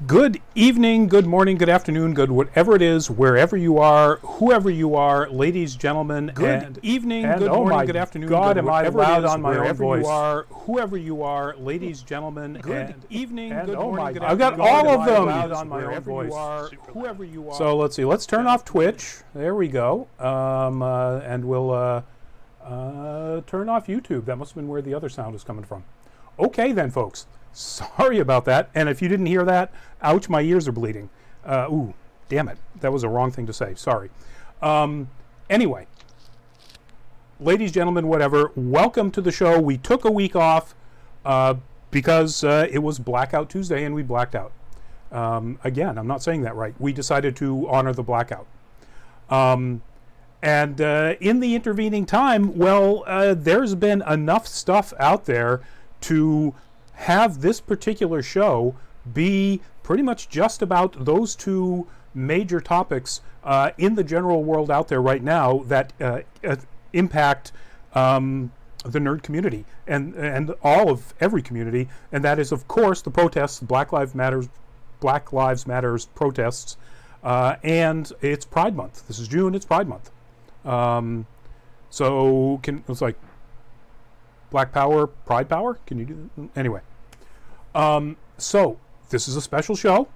Good evening, good morning, good afternoon, good whatever it is, wherever you are, whoever you are, ladies, gentlemen, good evening, and good oh morning, my good afternoon, God, good am I whatever loud it is, on my own wherever voice. you are, whoever you are, ladies, gentlemen, good evening, and good oh morning, my good God, I've got God, all am of I them. loud on my own Wherever you voice. are, Super whoever you are. So let's see. Let's turn off Twitch. There we go. And we'll turn off YouTube. That must have been where the other sound is coming from. Okay then, folks. Sorry about that. And if you didn't hear that, ouch, my ears are bleeding. Ooh, damn it. That was a wrong thing to say. Sorry. Anyway, ladies, gentlemen, whatever, welcome to the show. We took a week off because it was Blackout Tuesday and we blacked out. Again, I'm not saying that right. We decided to honor the blackout. And in the intervening time, well, there's been enough stuff out there to have this particular show be pretty much just about those two major topics in the general world out there right now that impact the nerd community and all of every community, and that is, of course, the protests, Black Lives Matters protests, and it's Pride Month. This is June. It's Pride Month. So it's like Black Power, Pride Power. Can you do that? Anyway? So this is a special show.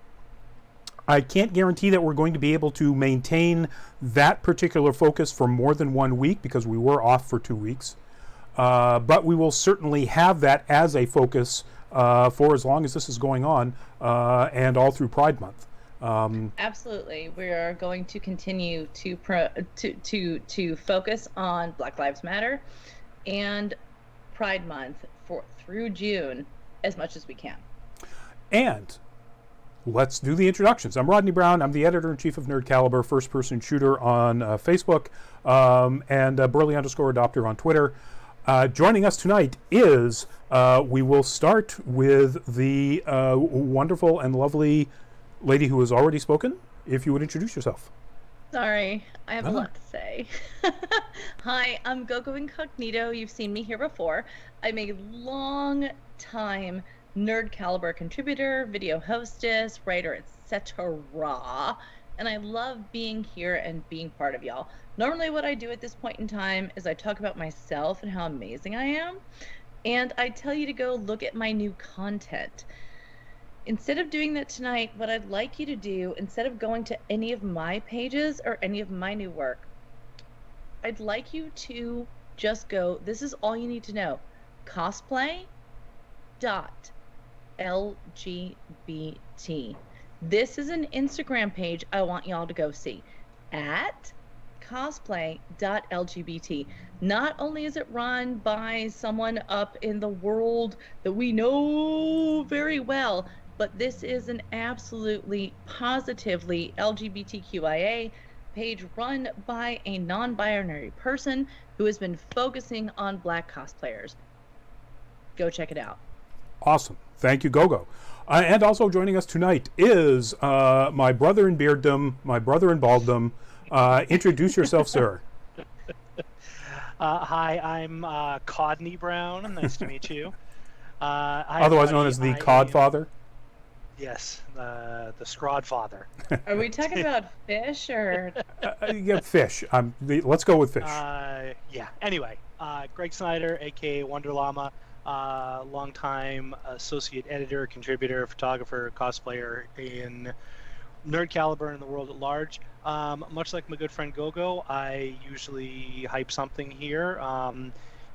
I can't guarantee that we're going to be able to maintain that particular focus for more than 1 week because we were off for 2 weeks. But we will certainly have that as a focus for as long as this is going on and all through Pride Month. Absolutely, we are going to continue to focus on Black Lives Matter and Pride Month through June as much as we can. And let's do the introductions. I'm Rodney Brown. I'm the editor-in-chief of Nerd Caliber, first-person shooter on Facebook, and Burley_adopter on Twitter. Joining us tonight is, we will start with the wonderful and lovely lady who has already spoken. If you would introduce yourself. Sorry, I have a lot to say. Hi, I'm Gogo Incognito. You've seen me here before. I'm a long-time Nerd Caliber contributor, video hostess, writer, etc. And I love being here and being part of y'all. Normally what I do at this point in time is I talk about myself and how amazing I am. And I tell you to go look at my new content. Instead of doing that tonight, what I'd like you to do, instead of going to any of my pages or any of my new work, I'd like you to just go, this is all you need to know, cosplay.lgbt. This is an Instagram page I want y'all to go see, at cosplay.lgbt. Not only is it run by someone up in the world that we know very well, but this is an absolutely positively LGBTQIA page run by a non-binary person who has been focusing on Black cosplayers. Go check it out. Awesome. Thank you, Gogo. And also joining us tonight is my brother in bearddom, my brother in balddom. Introduce yourself, sir. Hi, I'm Codney Brown. Nice to meet you. Otherwise known as the Codfather. Yes, the Scrodfather. Are we talking about fish or? Yeah, fish. Let's go with fish. Yeah. Anyway, Greg Snyder, aka Wonder Llama, longtime associate editor, contributor, photographer, cosplayer in Nerd Caliber and the world at large. Much like my good friend Gogo, I usually hype something here.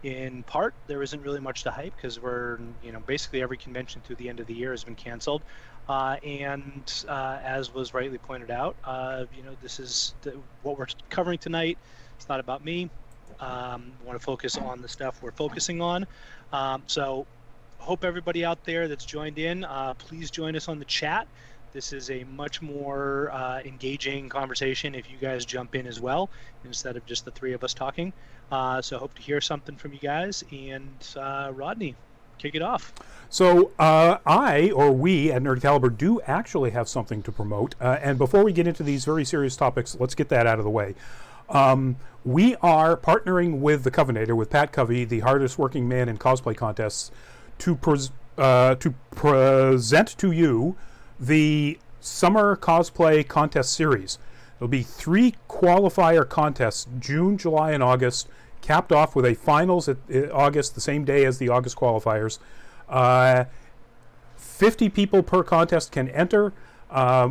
In part, there isn't really much to hype because we're, basically every convention through the end of the year has been canceled. And as was rightly pointed out, this is what we're covering tonight. It's not about me. I want to focus on the stuff we're focusing on. So hope everybody out there that's joined in, please join us on the chat. This is a much more engaging conversation if you guys jump in as well, instead of just the three of us talking. So hope to hear something from you guys. And Rodney, kick it off. So we at Nerd Caliber do actually have something to promote. And before we get into these very serious topics, let's get that out of the way. We are partnering with the Covenator, with Pat Covey, the hardest working man in cosplay contests, to present to you the Summer Cosplay Contest Series. There'll be 3 qualifier contests, June, July, and August, capped off with a finals at August, the same day as the August qualifiers. 50 people per contest can enter.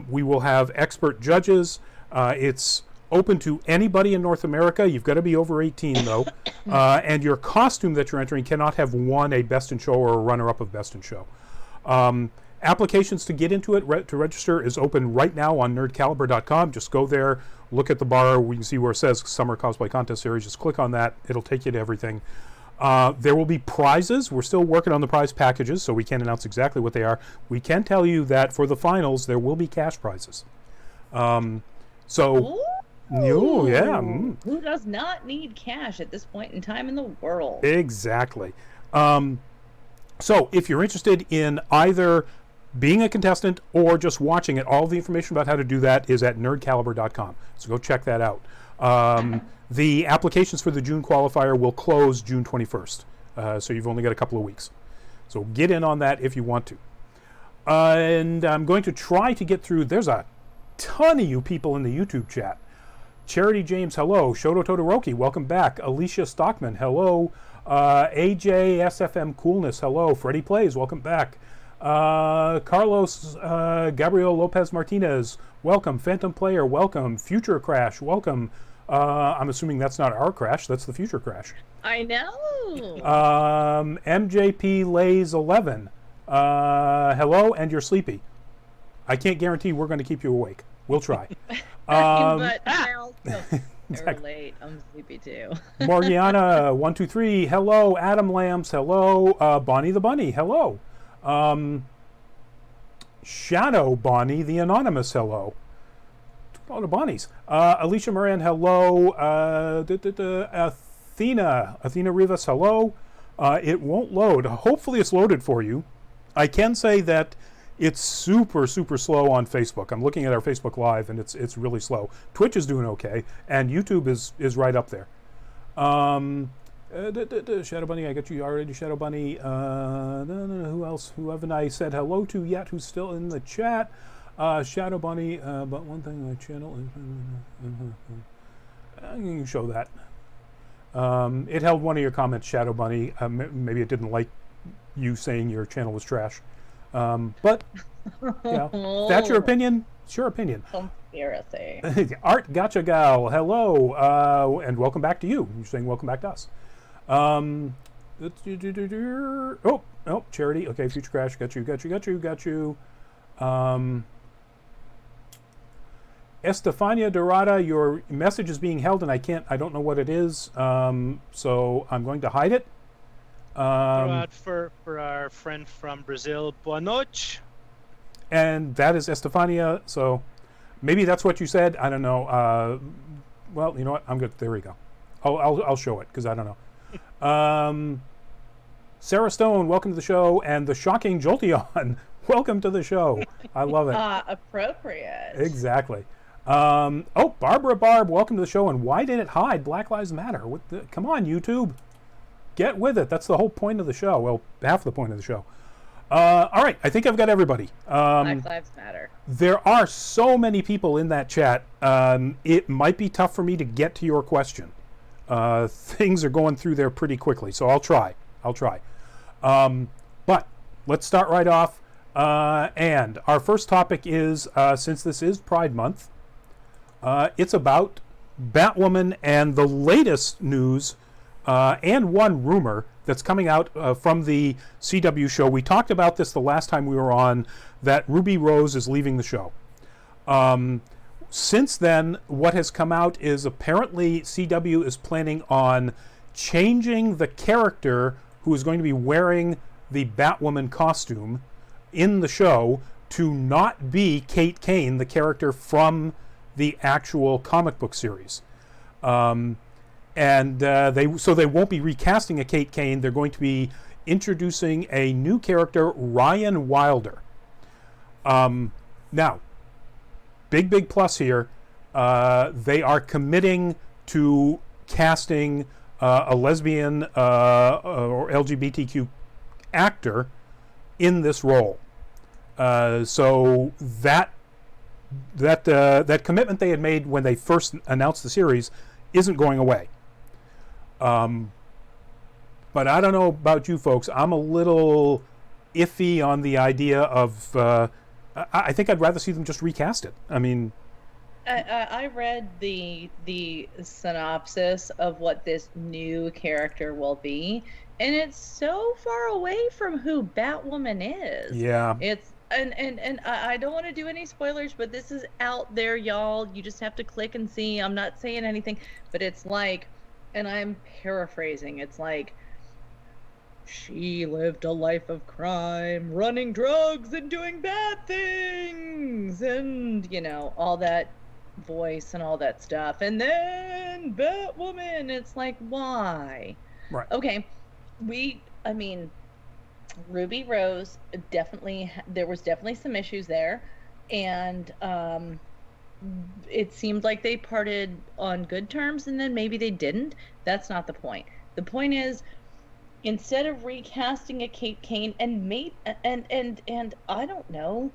We will have expert judges. It's open to anybody in North America. You've got to be over 18, though. And your costume that you're entering cannot have won a Best in Show or a runner-up of Best in Show. Applications to get into it, to register, is open right now on nerdcaliber.com. Just go there, look at the bar. We can see where it says Summer Cosplay Contest Series. Just click on that. It'll take you to everything. There will be prizes. We're still working on the prize packages, so we can't announce exactly what they are. We can tell you that for the finals, there will be cash prizes. Ooh, yeah. Who does not need cash at this point in time in the world? Exactly. So if you're interested in either being a contestant or just watching it, all the information about how to do that is at nerdcaliber.com. So go check that out. The applications for the June qualifier will close June 21st. So you've only got a couple of weeks. So get in on that if you want to. And I'm going to try to get through. There's a ton of you people in the YouTube chat. Charity James, hello. Shoto Todoroki, welcome back. Alicia Stockman, hello. AJ SFM Coolness, hello. Freddie Plays, welcome back. Carlos Gabriel Lopez Martinez, welcome. Phantom Player, welcome. Future Crash, welcome. I'm assuming that's not our crash, that's the future crash. I know. MJP Lays 11, hello, and you're sleepy. I can't guarantee we're going to keep you awake. We'll try. But I also Exactly. late. I'm sleepy too. Morgiana 123, hello. Adam Lambs, hello. Bonnie the Bunny, hello. Shadow Bonnie the Anonymous, hello. A lot of Bonnies. Alicia Moran, hello. Athena Rivas, hello. It won't load. Hopefully it's loaded for you. I can say that it's super slow on Facebook. I'm looking at our Facebook Live and it's really slow. Twitch is doing okay, and YouTube is right up there. Shadow Bunny, I got you already. Shadow Bunny. Who else? Who haven't I said hello to yet? Who's still in the chat? Shadow Bunny. But one thing, my channel. You can show that. It held one of your comments, Shadow Bunny. Maybe it didn't like you saying your channel was trash. But yeah, that's your opinion. It's your opinion. Conspiracy. Art Gotcha Gal, hello, and welcome back to you. You're saying welcome back to us. Oh, Charity. Okay, Future Crash. Got you. Estefania Dorada, your message is being held, and I don't know what it is. So I'm going to hide it. Throw out for our friend from Brazil, boa noite. And that is Estefania, so maybe that's what you said. I don't know. Well, you know what? I'm good. There we go. I'll show it because I don't know. Sarah Stone, welcome to the show, and the shocking Jolteon, welcome to the show. I love it. Appropriate. Exactly. Barbara Barb, welcome to the show. And why did it hide Black Lives Matter? Come on, YouTube. Get with it. That's the whole point of the show. Well, half the point of the show. All right. I think I've got everybody. Black Lives Matter. There are so many people in that chat. It might be tough for me to get to your question. Things are going through there pretty quickly, so I'll try. But let's start right off. And our first topic is, since this is Pride Month, it's about Batwoman and the latest news and one rumor that's coming out from the CW show. We talked about this the last time we were on, that Ruby Rose is leaving the show. Since then, what has come out is apparently CW is planning on changing the character who is going to be wearing the Batwoman costume in the show to not be Kate Kane, the character from the actual comic book series. They won't be recasting a Kate Kane. They're going to be introducing a new character, Ryan Wilder. Now, big plus here. They are committing to casting a lesbian or LGBTQ actor in this role. So that commitment they had made when they first announced the series isn't going away. But I don't know about you folks. I'm a little iffy on the idea of. I think I'd rather see them just recast it. I mean, I read the synopsis of what this new character will be, and it's so far away from who Batwoman is. Yeah. It's and I don't want to do any spoilers, but this is out there, y'all. You just have to click and see. I'm not saying anything, but it's like, and I'm paraphrasing. It's like, she lived a life of crime, running drugs and doing bad things, and all that voice and all that stuff, and then Batwoman. It's like, why? Right. Okay, I mean, Ruby Rose, there was definitely some issues there, and it seemed like they parted on good terms, and then maybe they didn't. That's not the point. The point is, instead of recasting a Kate Kane and I don't know,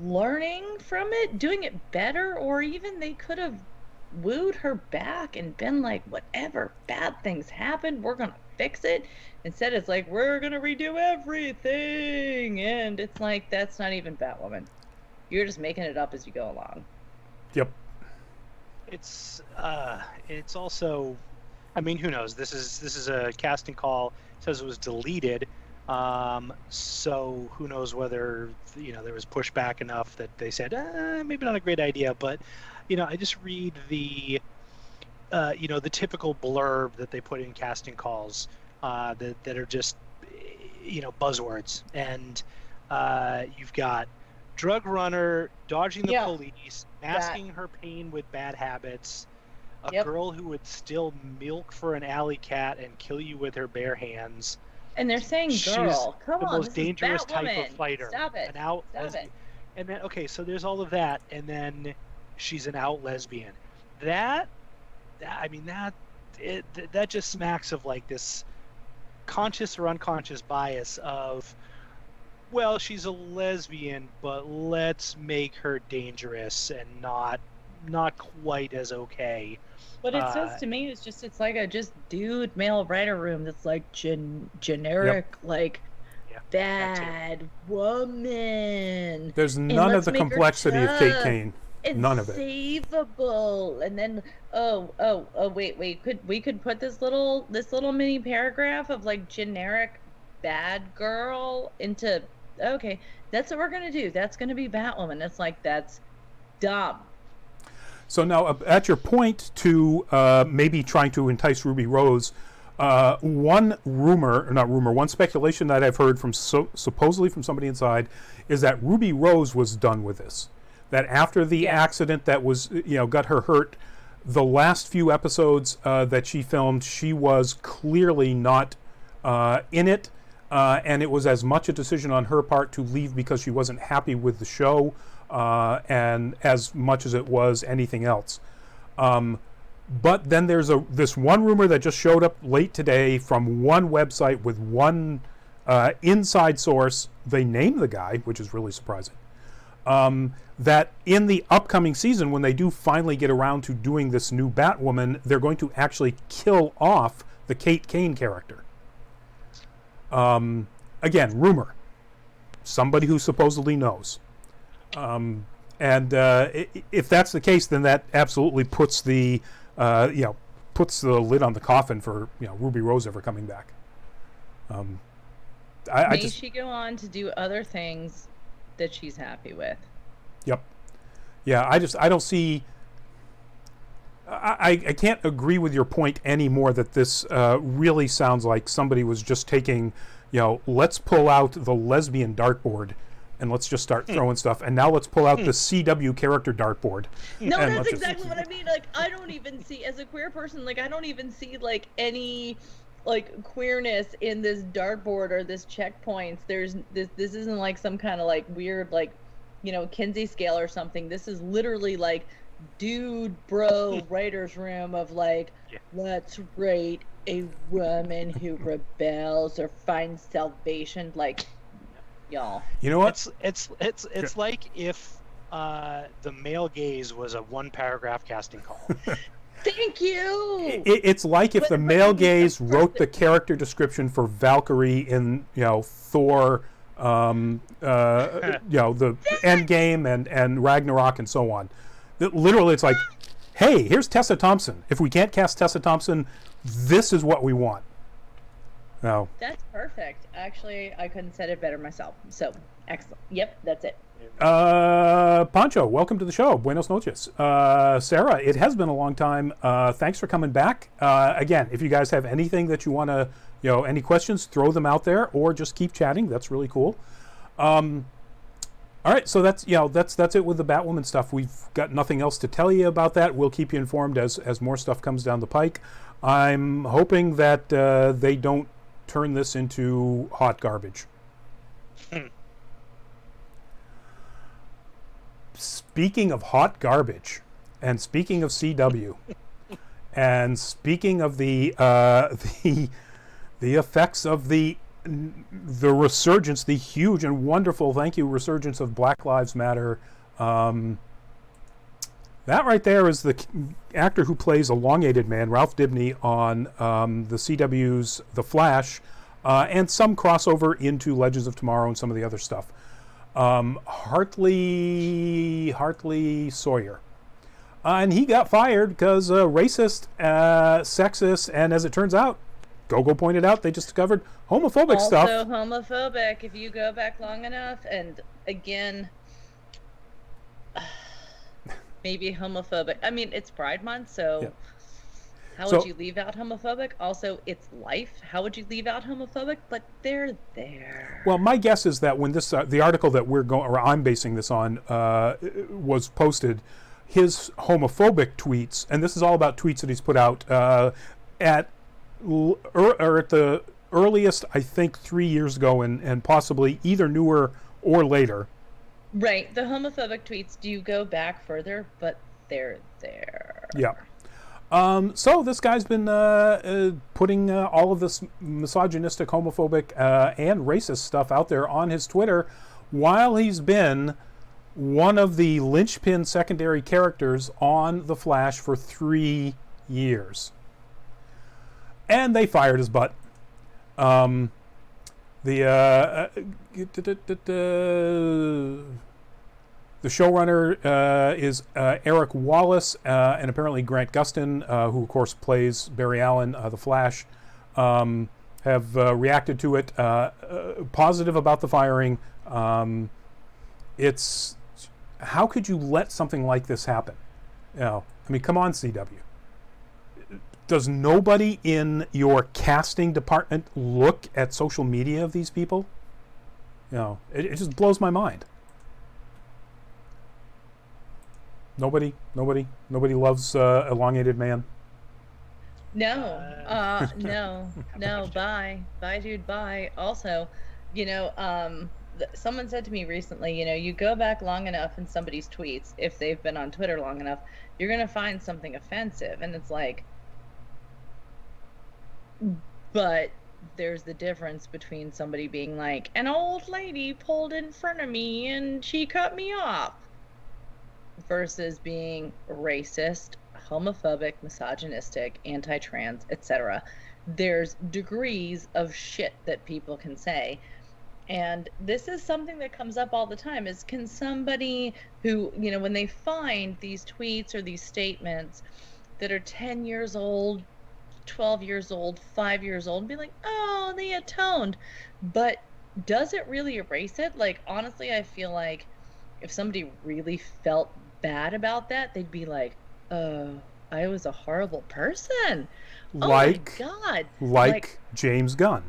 learning from it, doing it better, or even they could have wooed her back and been like, whatever bad things happen, we're gonna fix it. Instead, it's like, we're gonna redo everything, and it's like, that's not even Batwoman. You're just making it up as you go along. Yep. It's also, I mean, who knows? This is a casting call. It says it was deleted. So who knows whether there was pushback enough that they said maybe not a great idea. But I just read the the typical blurb that they put in casting calls that are just buzzwords, and you've got drug runner dodging the police, masking her pain with bad habits, a girl who would still milk for an alley cat and kill you with her bare hands. And they're saying, girl, come on, the most dangerous type of fighter. Stop it. And then, okay, so there's all of that, and then she's an out lesbian. That just smacks of like this conscious or unconscious bias of, well, she's a lesbian, but let's make her dangerous and not quite as okay. What it says to me is it's like a dude male writer room that's like generic, bad woman. There's none of the complexity of Kate Kane. None of it. Savable. And then wait, we could put this little mini paragraph of like generic bad girl into, okay, that's what we're gonna do. That's gonna be Batwoman. It's like, that's dumb. So now, at your point to maybe trying to entice Ruby Rose, one speculation that I've heard from supposedly from somebody inside is that Ruby Rose was done with this. That after the accident that was, got her hurt, the last few episodes that she filmed, she was clearly not in it, and it was as much a decision on her part to leave because she wasn't happy with the show. And as much as it was anything else. But then there's this one rumor that just showed up late today from one website with one inside source. They named the guy, which is really surprising. That in the upcoming season, when they do finally get around to doing this new Batwoman, they're going to actually kill off the Kate Kane character. Again, rumor. Somebody who supposedly knows. If that's the case, then that absolutely puts the lid on the coffin for Ruby Rose ever coming back. May she go on to do other things that she's happy with. Yep. Yeah, I don't see. I can't agree with your point anymore that this really sounds like somebody was just taking, let's pull out the lesbian dartboard and let's just start throwing stuff. And now let's pull out the CW character dartboard. No, that's exactly what I mean. Like, I don't even see, as a queer person, like, I don't even see, like, any, like, queerness in this dartboard or this checkpoints. This isn't, like, some kind of, like, weird, like, Kinsey scale or something. This is literally, like, dude bro writer's room of like, Yeah. let's rate a woman who rebels or finds salvation. Like, y'all. You know what? It's like if the male gaze was a 1-paragraph casting call. Thank you. It's like if But- the but male the gaze person- wrote the character description for Valkyrie in, Thor, the Endgame and Ragnarok and so on. Literally, it's like, hey, here's Tessa Thompson. If we can't cast Tessa Thompson, this is what we want. No. That's perfect. Actually, I couldn't said it better myself. So, excellent. Yep, that's it. Pancho, welcome to the show. Buenos noches. Sarah, it has been a long time. Thanks for coming back. Again, if you guys have anything that you want to, any questions, throw them out there, or just keep chatting. That's really cool. All right, so that's it with the Batwoman stuff. We've got nothing else to tell you about that. We'll keep you informed as more stuff comes down the pike. I'm hoping that they don't turn this into hot garbage. Speaking of hot garbage, and speaking of CW, and speaking of the effects of the resurgence, the huge and wonderful, thank you, resurgence of Black Lives Matter. That right there is the actor who plays Elongated Man, Ralph Dibny, on the CW's The Flash, and some crossover into Legends of Tomorrow and some of the other stuff. Hartley Sawyer. And he got fired because racist, sexist, and as it turns out, Gogo pointed out, they just discovered homophobic stuff. Also homophobic if you go back long enough. And again, maybe homophobic. I mean, it's Pride Month, so Yeah. how would you leave out homophobic? Also, it's life. How would you leave out homophobic? But they're there. Well, my guess is that when this the article that I'm basing this on was posted, his homophobic tweets, and this is all about tweets that he's put out at the earliest, I think, 3 years ago, and possibly either newer or later. Right. The homophobic tweets do go back further, but they're there. Yeah. So this guy's been putting all of this misogynistic, homophobic, and racist stuff out there on his Twitter while he's been one of the linchpin secondary characters on The Flash for 3 years. And they fired his butt. The showrunner is Eric Wallace, and apparently Grant Gustin, who of course plays Barry Allen, the Flash, have reacted to it, positive about the firing. It's, how could you let something like this happen? I mean, come on, CW. Does nobody in your casting department look at social media of these people? It just blows my mind. Nobody loves Elongated Man. No, no, bye, dude, bye. Also, someone said to me recently, you go back long enough in somebody's tweets, if they've been on Twitter long enough, you're gonna find something offensive, and it's like, but there's the difference between somebody being like, an old lady pulled in front of me and she cut me off, versus being racist, homophobic, misogynistic, anti-trans, etc. There's degrees of shit that people can say. And this is something that comes up all the time, is can somebody who, when they find these tweets or these statements that are 10 years old, 12 years old, 5 years old, and be like, oh, they atoned. But does it really erase it? Like, honestly, I feel like if somebody really felt bad about that, they'd be like, oh, I was a horrible person. Like, oh my God. Like James Gunn.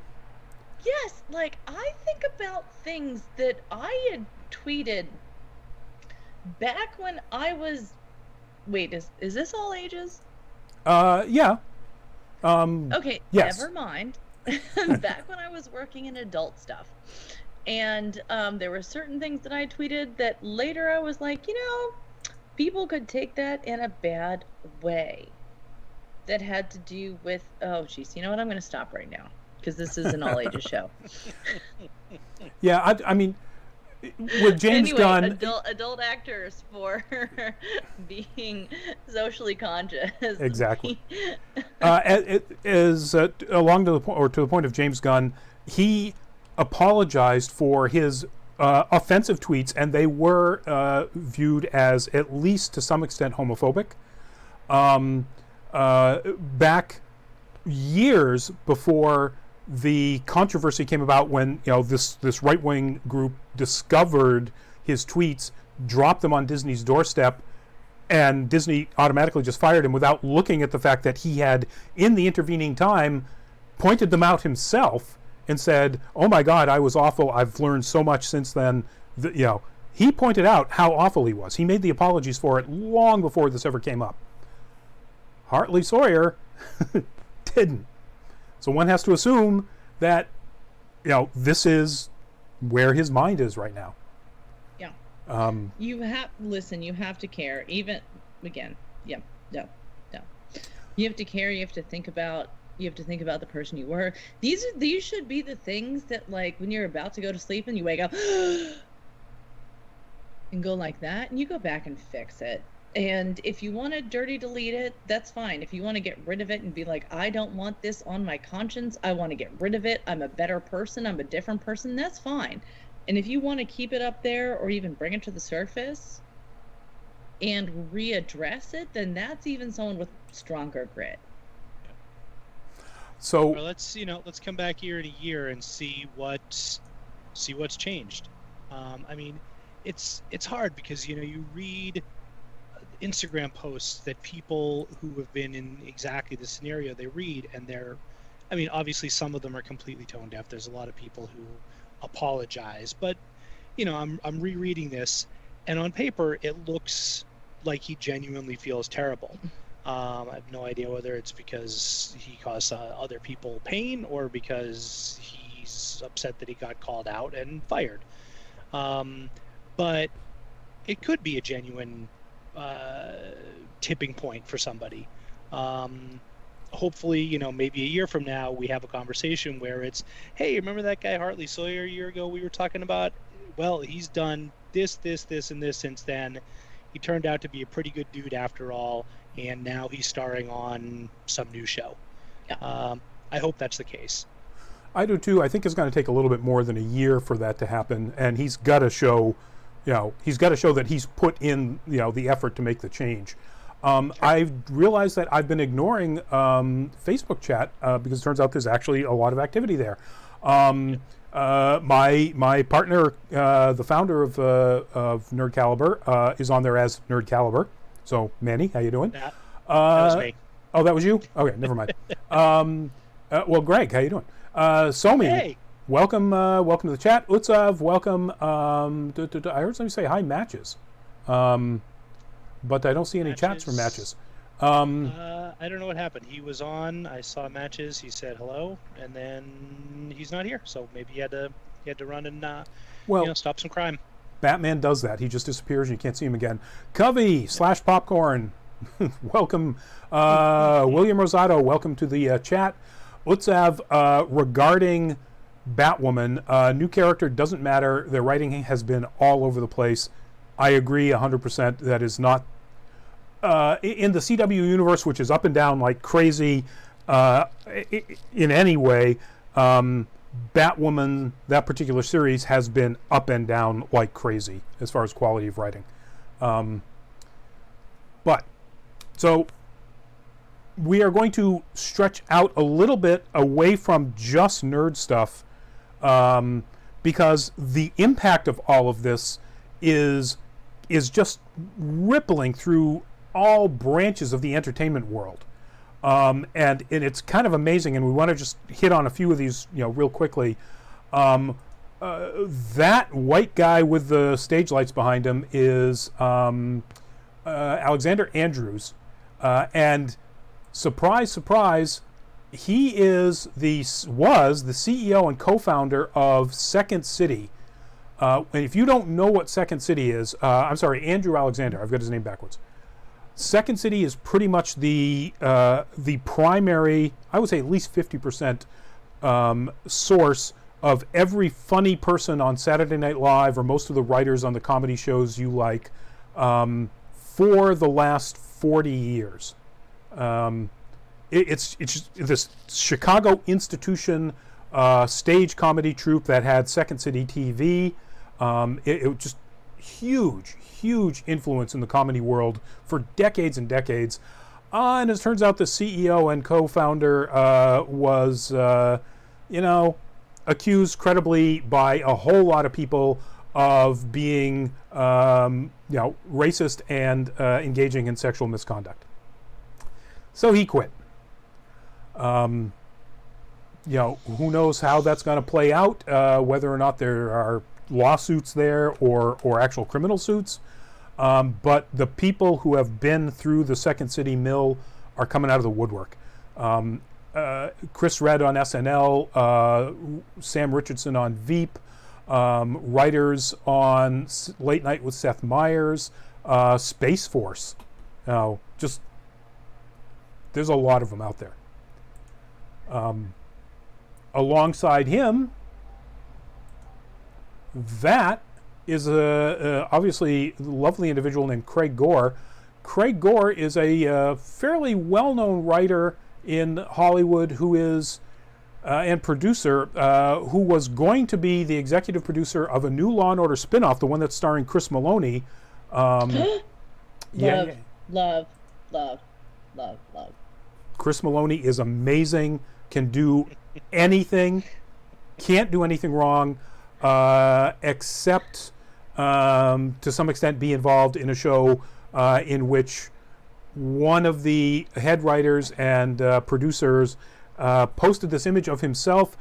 Yes, like, I think about things that I had tweeted back when I was... Wait, is this all ages? Yeah. Okay, yes. Never mind. Back when I was working in adult stuff. And there were certain things that I tweeted that later I was like, people could take that in a bad way. That had to do with, oh, geez, you know what? I'm going to stop right now because this is an all ages show. Yeah, I mean, with James anyway, Gunn, adult actors for being socially conscious. exactly. It is along to the point, or to the point of James Gunn, he apologized for his offensive tweets, and they were viewed as at least to some extent homophobic. Back years before the controversy came about, when this right-wing group discovered his tweets, dropped them on Disney's doorstep, and Disney automatically just fired him without looking at the fact that he had, in the intervening time, pointed them out himself and said, "Oh my God, I was awful. I've learned so much since then." He pointed out how awful he was. He made the apologies for it long before this ever came up. Hartley Sawyer didn't. So one has to assume that, this is where his mind is right now. Yeah. You have to care. Even, again, yeah, no. You have to care, you have to think about the person you were. These should be the things that, like, when you're about to go to sleep and you wake up and go like that, and you go back and fix it. And if you want to dirty delete it, that's fine. If you want to get rid of it and be like, I don't want this on my conscience, I want to get rid of it, I'm a better person, I'm a different person, that's fine. And if you want to keep it up there or even bring it to the surface and readdress it, then that's even someone with stronger grit. So let's come back here in a year and see what's changed. I mean, it's hard because you read Instagram posts that people who have been in exactly the scenario they read, and obviously some of them are completely tone deaf. There's a lot of people who apologize, but I'm rereading this, and on paper it looks like he genuinely feels terrible. I have no idea whether it's because he caused other people pain or because he's upset that he got called out and fired. But it could be a genuine tipping point for somebody. Hopefully, maybe a year from now we have a conversation where it's, hey, remember that guy Hartley Sawyer a year ago we were talking about? Well, he's done this, and this since then. He turned out to be a pretty good dude after all, and now he's starring on some new show. Yeah. I hope that's the case. I do too. I think it's going to take a little bit more than a year for that to happen, and he's got to show that he's put in the effort to make the change. Sure. I've realized that I've been ignoring Facebook chat because it turns out there's actually a lot of activity there. My partner, the founder of Nerd Caliber, is on there as Nerd Caliber. So Manny, how you doing? That was me. Oh, that was you? Okay, never mind. Well, Greg, how you doing? Somi, hey. Welcome to the chat. Utsav, welcome. I heard somebody say hi, Matches. But I don't see any chats from Matches. I don't know what happened. He was on. I saw Matches. He said hello, and then he's not here. So maybe he had to run and stop some crime. Batman does that. He just disappears and you can't see him again. Covey / Popcorn, welcome. William Rosato, welcome to the chat. Utsav, regarding Batwoman, new character doesn't matter. Their writing has been all over the place. I agree 100%. That is not in the CW universe, which is up and down like crazy in any way. Batwoman, that particular series, has been up and down like crazy as far as quality of writing. But so we are going to stretch out a little bit away from just nerd stuff, because the impact of all of this is just rippling through all branches of the entertainment world. And it's kind of amazing, and we want to just hit on a few of these, real quickly. That white guy with the stage lights behind him is Alexander Andrews, and surprise, surprise, he was the CEO and co-founder of Second City, And if you don't know what Second City is, I'm sorry, Andrew Alexander. I've got his name backwards. Second City is pretty much the primary, I would say at least 50% source of every funny person on Saturday Night Live or most of the writers on the comedy shows you like for the last 40 years. It's just this Chicago institution stage comedy troupe that had Second City TV. It was just huge influence in the comedy world for decades and decades. And as it turns out, the CEO and co-founder was, accused credibly by a whole lot of people of being, racist and engaging in sexual misconduct. So he quit. Who knows how that's going to play out, whether or not there are lawsuits there or actual criminal suits. But the people who have been through the Second City mill are coming out of the woodwork. Chris Redd on SNL, Sam Richardson on Veep, writers on Late Night with Seth Meyers, Space Force. Just there's a lot of them out there. Alongside him, that is a obviously lovely individual named Craig Gore. Craig Gore is a fairly well-known writer in Hollywood who is and producer who was going to be the executive producer of a new Law and Order spinoff, the one that's starring Chris Maloney. Love. Chris Maloney is amazing, can do anything, can't do anything wrong, except to some extent be involved in a show in which one of the head writers and producers posted this image of himself,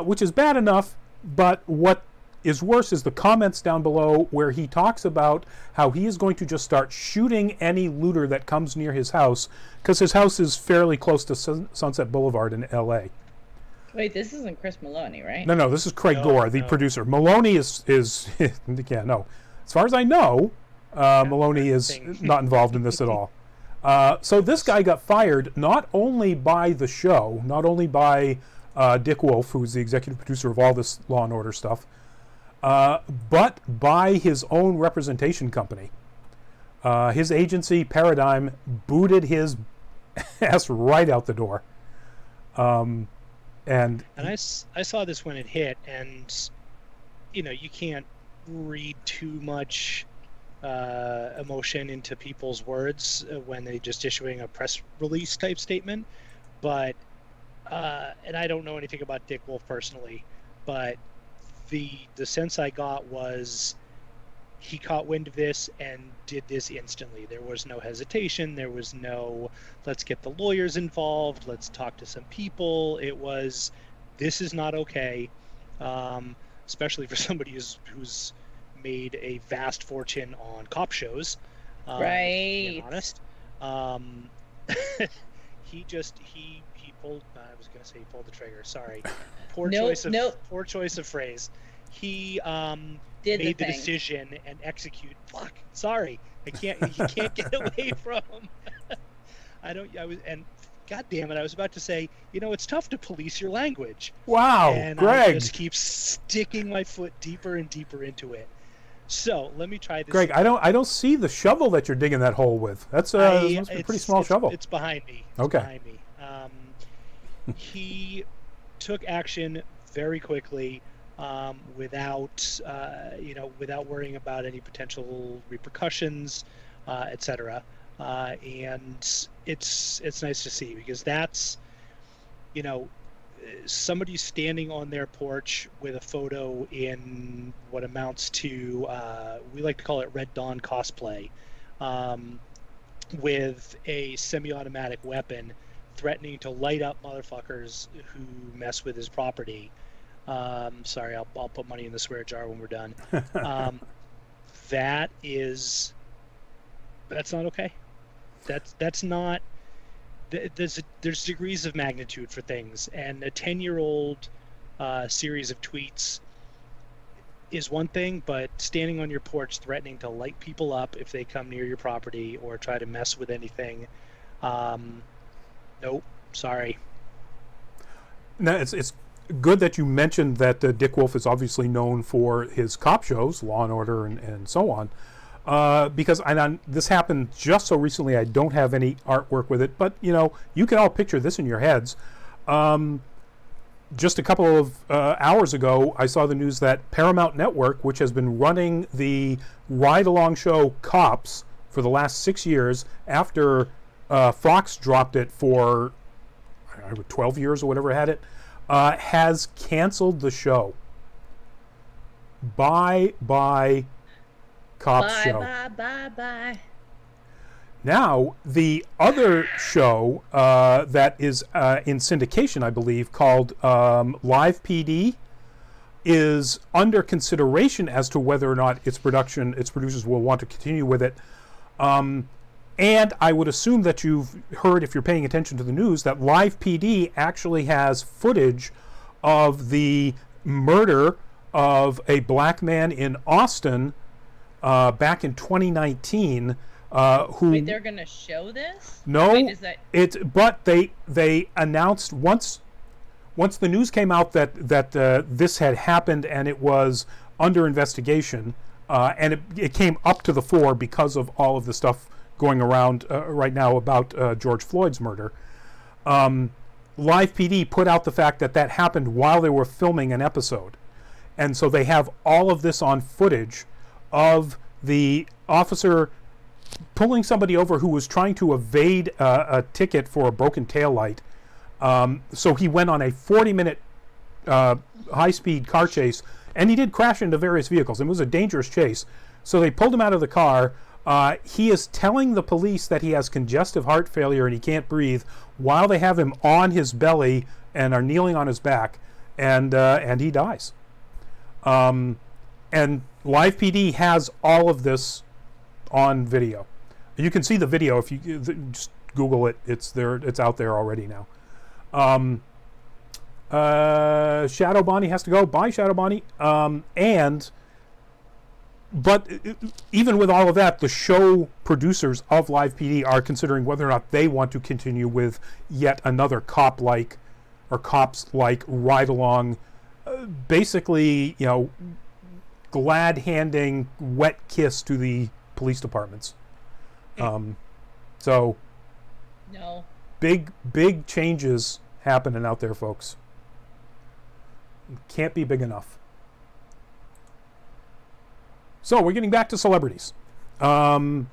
which is bad enough, but what is worse is the comments down below where he talks about how he is going to just start shooting any looter that comes near his house, because his house is fairly close to Sunset Boulevard in LA. Wait, this isn't Chris Maloney, right? No, this is Craig Gore, the producer. Maloney is yeah, no. As far as I know, Maloney is not involved in this at all. So this guy got fired not only by the show, not only by Dick Wolf, who's the executive producer of all this Law and Order stuff, but by his own representation company. His agency, Paradigm, booted his ass right out the door. And I saw this when it hit, and you can't read too much emotion into people's words when they're just issuing a press release type statement. But and I don't know anything about Dick Wolf personally, but the sense I got was he caught wind of this and did this instantly. There was no hesitation. There was no, let's get the lawyers involved. Let's talk to some people. It was, this is not okay, especially for somebody who's made a vast fortune on cop shows. Right. Being honest. He pulled, I was going to say he pulled the trigger. Sorry. Poor choice of phrase. He made the decision and execute. Fuck. Sorry. You can't get away from. God damn it, I was about to say, it's tough to police your language. Wow, and Greg. I just keep sticking my foot deeper and deeper into it. So let me try this. Greg, I don't see the shovel that you're digging that hole with. That's must be a pretty small shovel. It's behind me. Okay. Behind me. He took action very quickly, without worrying about any potential repercussions, etc. And it's nice to see, because that's, somebody standing on their porch with a photo in what amounts to, we like to call it Red Dawn cosplay, with a semi-automatic weapon, threatening to light up motherfuckers who mess with his property. Sorry, I'll put money in the swear jar when we're done. That's not okay. That's not. There's degrees of magnitude for things, and a 10-year-old series of tweets is one thing, but standing on your porch threatening to light people up if they come near your property or try to mess with anything, nope, sorry. Now, it's good that you mentioned that Dick Wolf is obviously known for his cop shows, Law and Order and so on, because this happened just so recently. I don't have any artwork with it, but you can all picture this in your heads. Just a couple of hours ago, I saw the news that Paramount Network, which has been running the ride-along show Cops for the last 6 years, after Fox dropped it for 12 years or whatever it had it, has canceled the show. Bye Cops show. Bye. Now, the other show that is in syndication, I believe, called Live PD, is under consideration as to whether or not its producers will want to continue with it. And I would assume that you've heard, if you're paying attention to the news, that Live PD actually has footage of the murder of a black man in Austin back in 2019. Wait, they're gonna show this? No, Wait, but they announced once the news came out that this had happened and it was under investigation, and it came up to the fore because of all of the stuff going around right now about George Floyd's murder. Live PD put out the fact that happened while they were filming an episode, and so they have all of this on footage of the officer pulling somebody over who was trying to evade a ticket for a broken taillight. So he went on a 40-minute high-speed car chase, and he did crash into various vehicles. It was a dangerous chase. So they pulled him out of the car. He is telling the police that he has congestive heart failure and he can't breathe while they have him on his belly and are kneeling on his back, and he dies. And Live PD has all of this on video. You can see the video if you just Google it. It's there. It's out there already now. Shadow Bonnie has to go. Bye, Shadow Bonnie. But even with all of that, the show producers of Live PD are considering whether or not they want to continue with yet another cop-like or cops-like ride-along, basically, glad-handing wet kiss to the police departments. So no, big changes happening out there, folks. Can't be big enough. So we're getting back to celebrities, and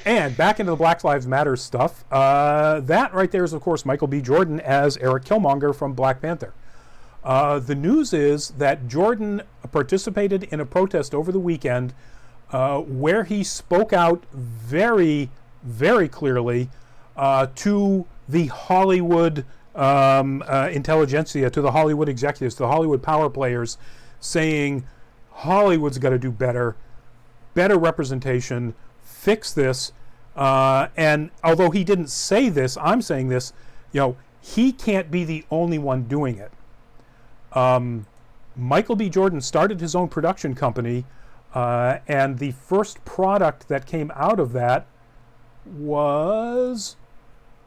back into the Black Lives Matter stuff. That right there is, of course, Michael B. Jordan as Eric Killmonger from Black Panther. The news is that Jordan participated in a protest over the weekend where he spoke out very, very clearly to the Hollywood intelligentsia, to the Hollywood executives, to the Hollywood power players, saying Hollywood's got to do better representation, fix this. And although he didn't say this, I'm saying this, he can't be the only one doing it. Michael B. Jordan started his own production company, and the first product that came out of that was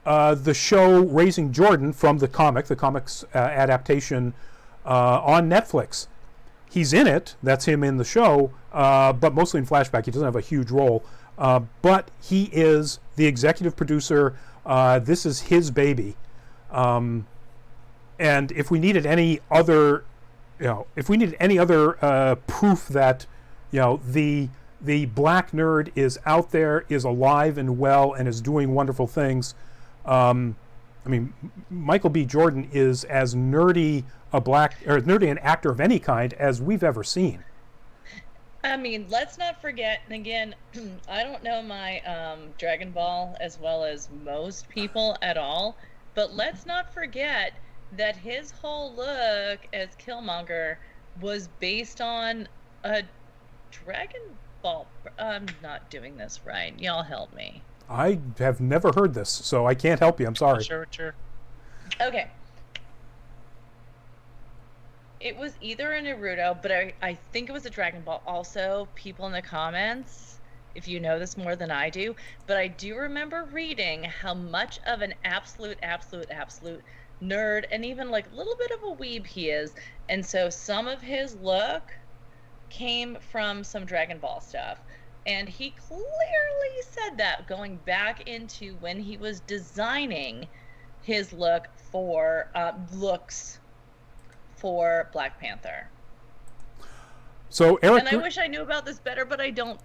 the show Raising Jordan from the comics adaptation on Netflix. He's in it, that's him in the show, but mostly in flashback. He doesn't have a huge role, but he is the executive producer. This is his baby. And if we needed any other, proof that, the black nerd is out there, is alive and well, and is doing wonderful things, Michael B. Jordan is as nerdy an actor of any kind as we've ever seen. Let's not forget, and again, I don't know my Dragon Ball as well as most people at all, but let's not forget that his whole look as Killmonger was based on a Dragon Ball. I'm not doing this right. Y'all help me. I have never heard this, so I can't help you. I'm sorry. Sure. Okay. It was either a Naruto, but I think it was a Dragon Ball. Also, people in the comments, if you know this more than I do, but I do remember reading how much of an absolute nerd and even like a little bit of a weeb he is. And so some of his look came from some Dragon Ball stuff. And he clearly said that going back into when he was designing his looks for Black Panther. So Eric, and I wish I knew about this better, but I don't.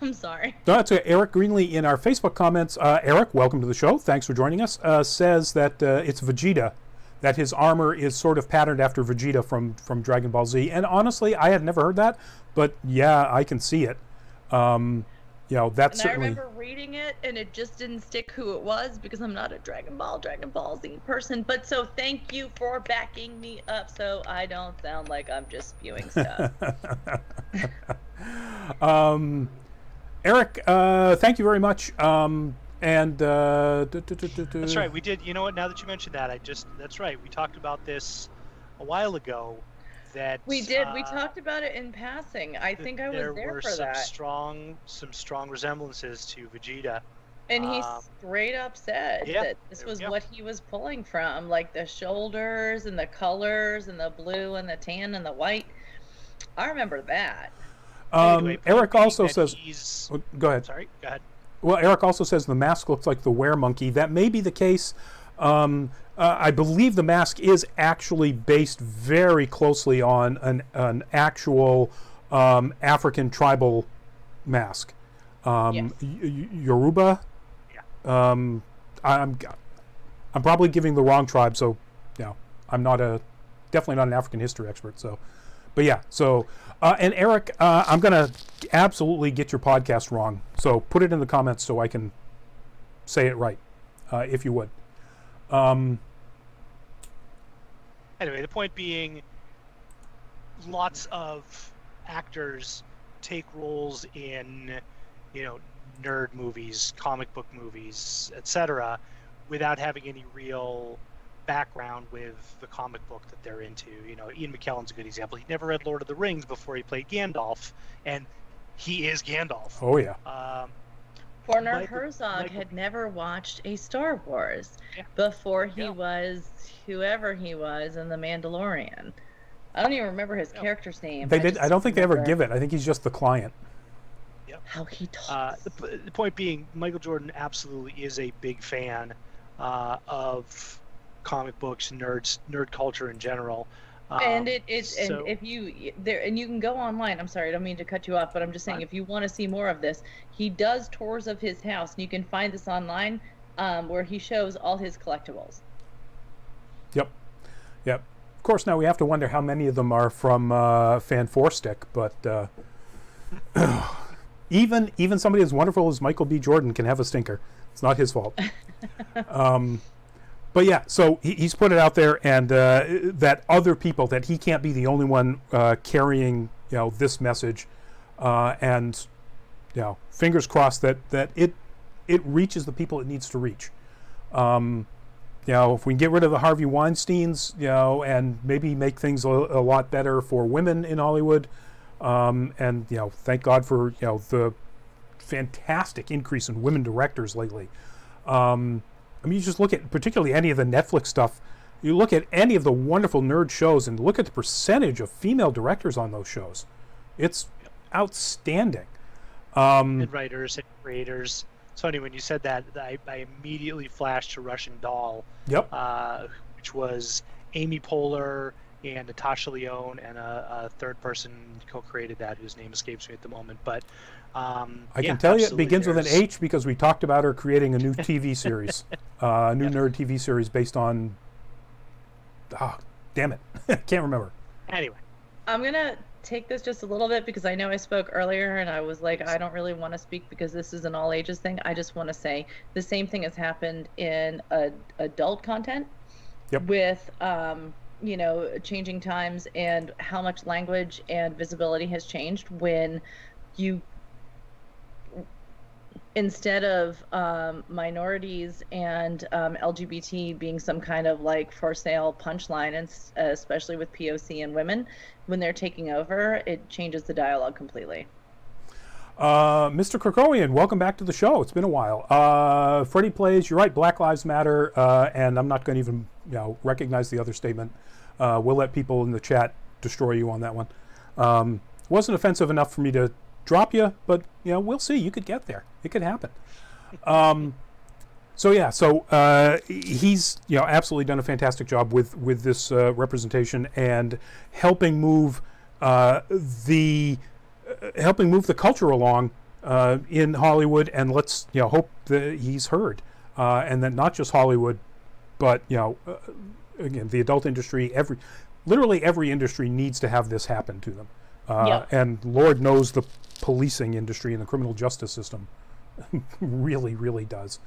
I'm sorry. No, that's Eric Greenlee in our Facebook comments. Eric, welcome to the show. Thanks for joining us. Says that it's Vegeta, that his armor is sort of patterned after Vegeta from Dragon Ball Z. And honestly, I had never heard that, but yeah, I can see it. That's certainly. I remember reading it, and it just didn't stick who it was because I'm not a Dragon Ball Z person. But so thank you for backing me up, so I don't sound like I'm just spewing stuff. Eric, thank you very much. That's right. We did. You know what? Now that you mentioned that, that's right. We talked about this a while ago. That we did. We talked about it in passing. I think I was there for that. There were some strong resemblances to Vegeta. And he straight up said that this was what he was pulling from, like the shoulders and the colors and the blue and the tan and the white. I remember that. Anyway, Eric also says. Go ahead. Sorry. Go ahead. Well, Eric also says the mask looks like the were-monkey. That may be the case. I believe the mask is actually based very closely on an actual African tribal mask. Yes. Yoruba. Yeah. I'm probably giving the wrong tribe, so I'm definitely not an African history expert. So, but yeah. So, and Eric, I'm gonna absolutely get your podcast wrong. So put it in the comments so I can say it right, if you would. Anyway, the point being, lots of actors take roles in, nerd movies, comic book movies, etc., without having any real background with the comic book that they're into. Ian McKellen's a good example. He never read Lord of the Rings before he played Gandalf, and he is Gandalf. Oh yeah. Werner Herzog had never watched a Star Wars before he was whoever he was in The Mandalorian. I don't even remember his character's name. I don't think they ever give it. I think he's just the client. Yep. How he talks. The point being, Michael Jordan absolutely is a big fan of comic books, nerd culture in general. And if you can go online. I'm sorry, I don't mean to cut you off, but I'm just saying if you want to see more of this, he does tours of his house, and you can find this online, where he shows all his collectibles. Yep. Of course, now we have to wonder how many of them are from Fan 4 Stick, but even somebody as wonderful as Michael B. Jordan can have a stinker. It's not his fault. But yeah, so he's put it out there, and that other people, that he can't be the only one carrying this message, and fingers crossed that it reaches the people it needs to reach. If we can get rid of the Harvey Weinsteins, and maybe make things a lot better for women in Hollywood, and thank God for the fantastic increase in women directors lately. You just look at particularly any of the Netflix stuff. You look at any of the wonderful nerd shows and look at the percentage of female directors on those shows. It's outstanding. And writers and creators. It's funny when you said that, I immediately flashed to Russian Doll. Yep. Which was Amy Poehler and Natasha Lyonne, and a third person co-created that, whose name escapes me at the moment. But I can tell you it begins with an H because we talked about her creating a new TV series, a new nerd TV series based on. Damn it, can't remember. Anyway, I'm gonna take this just a little bit because I know I spoke earlier and I was like, I don't really want to speak because this is an all ages thing. I just want to say the same thing has happened in adult content. Yep. With changing times and how much language and visibility has changed when you instead of minorities and LGBT being some kind of like for sale punchline, and especially with POC and women, when they're taking over, it changes the dialogue completely. Mr. Krakowian, welcome back to the show. It's been a while. Freddie Plays, you're right, Black Lives Matter, and I'm not going to even recognize the other statement. We'll let people in the chat destroy you on that one. Wasn't offensive enough for me to drop you, but we'll see. You could get there. It could happen. So he's absolutely done a fantastic job with this representation and helping move the culture along in Hollywood, and let's hope that he's heard, and that not just Hollywood, but again, the adult industry, literally every industry needs to have this happen to them. And Lord knows the policing industry and the criminal justice system really, really does.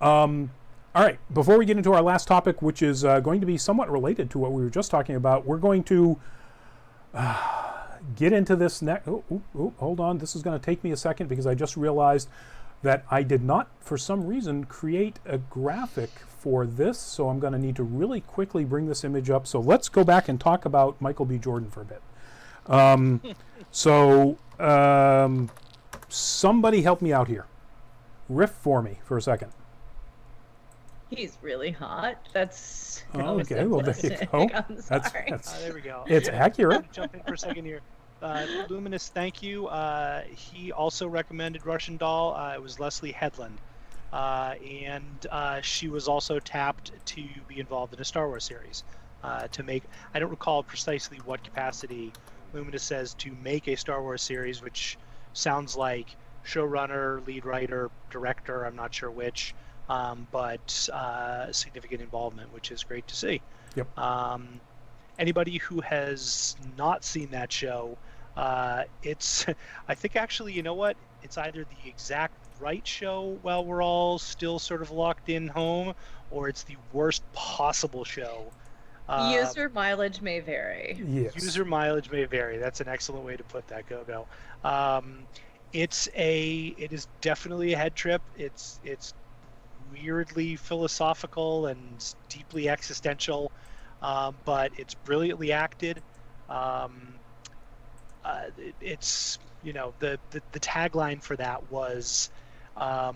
All right, before we get into our last topic, which is going to be somewhat related to what we were just talking about, we're going to get into this next. Hold on. This is going to take me a second because I just realized that I did not, for some reason, create a graphic for this. So I'm going to need to really quickly bring this image up. So let's go back and talk about Michael B. Jordan for a bit. Somebody help me out here. Riff for me for a second. He's really hot. That's okay. Well, there you go. I'm sorry. There we go. It's accurate. Jump in for a second here. Luminous, thank you. He also recommended Russian Doll. It was Leslie Headland, and she was also tapped to be involved in a Star Wars series. To make, I don't recall precisely what capacity Luminous says, to make a Star Wars series, which sounds like showrunner, lead writer, director. I'm not sure which. But significant involvement, which is great to see. Yep. Anybody who has not seen that show, it's, I think actually, you know what? It's either the exact right show while we're all still sort of locked in home, or it's the worst possible show. User mileage may vary. Yes. User mileage may vary. That's an excellent way to put that, Go-Go. It is definitely a head trip. It's weirdly philosophical and deeply existential, but it's brilliantly acted. It's the tagline for that was how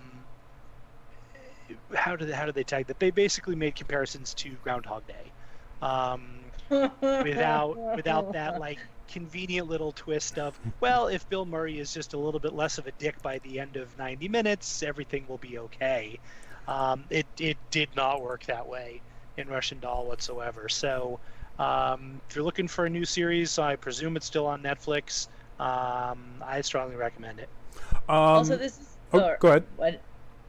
did they tag that? They basically made comparisons to Groundhog Day, without that like convenient little twist of, well, if Bill Murray is just a little bit less of a dick by the end of 90 minutes, everything will be okay. It did not work that way in Russian Doll whatsoever. So if you're looking for a new series, I presume it's still on Netflix. I strongly recommend it. Also, this is... go ahead.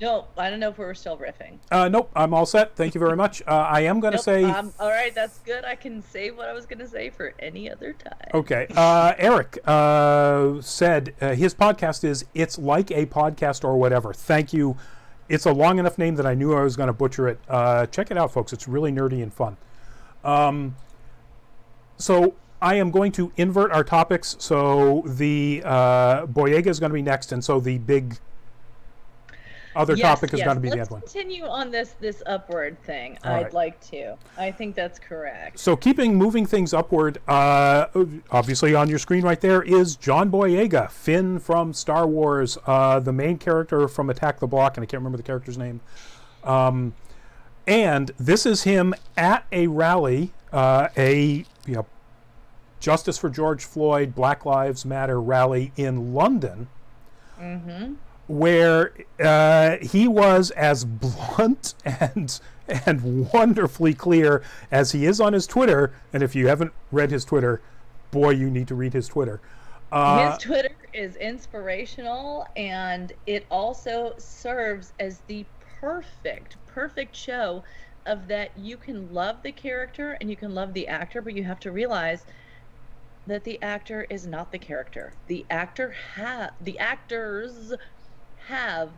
No, I don't know if we're still riffing. Nope, I'm all set. Thank you very much. I am going to say... all right, that's good. I can say what I was going to say for any other time. Okay. Eric said his podcast is It's Like a Podcast or Whatever. Thank you. It's a long enough name that I knew I was going to butcher it. Check it out, folks. It's really nerdy and fun. So I am going to invert our topics. So the Boyega is going to be next, and so the big other topic is going to be the end one. Let's continue on this upward thing. I'd like to. I think that's correct. So moving things upward, obviously on your screen right there is John Boyega, Finn from Star Wars, the main character from Attack the Block, and I can't remember the character's name. And this is him at a rally, Justice for George Floyd, Black Lives Matter rally in London. Mm-hmm. Where he was as blunt and wonderfully clear as he is on his Twitter. And if you haven't read his Twitter, boy, you need to read his Twitter. His Twitter is inspirational, and it also serves as the perfect show of that you can love the character and you can love the actor, but you have to realize that the actor is not the character. The actors have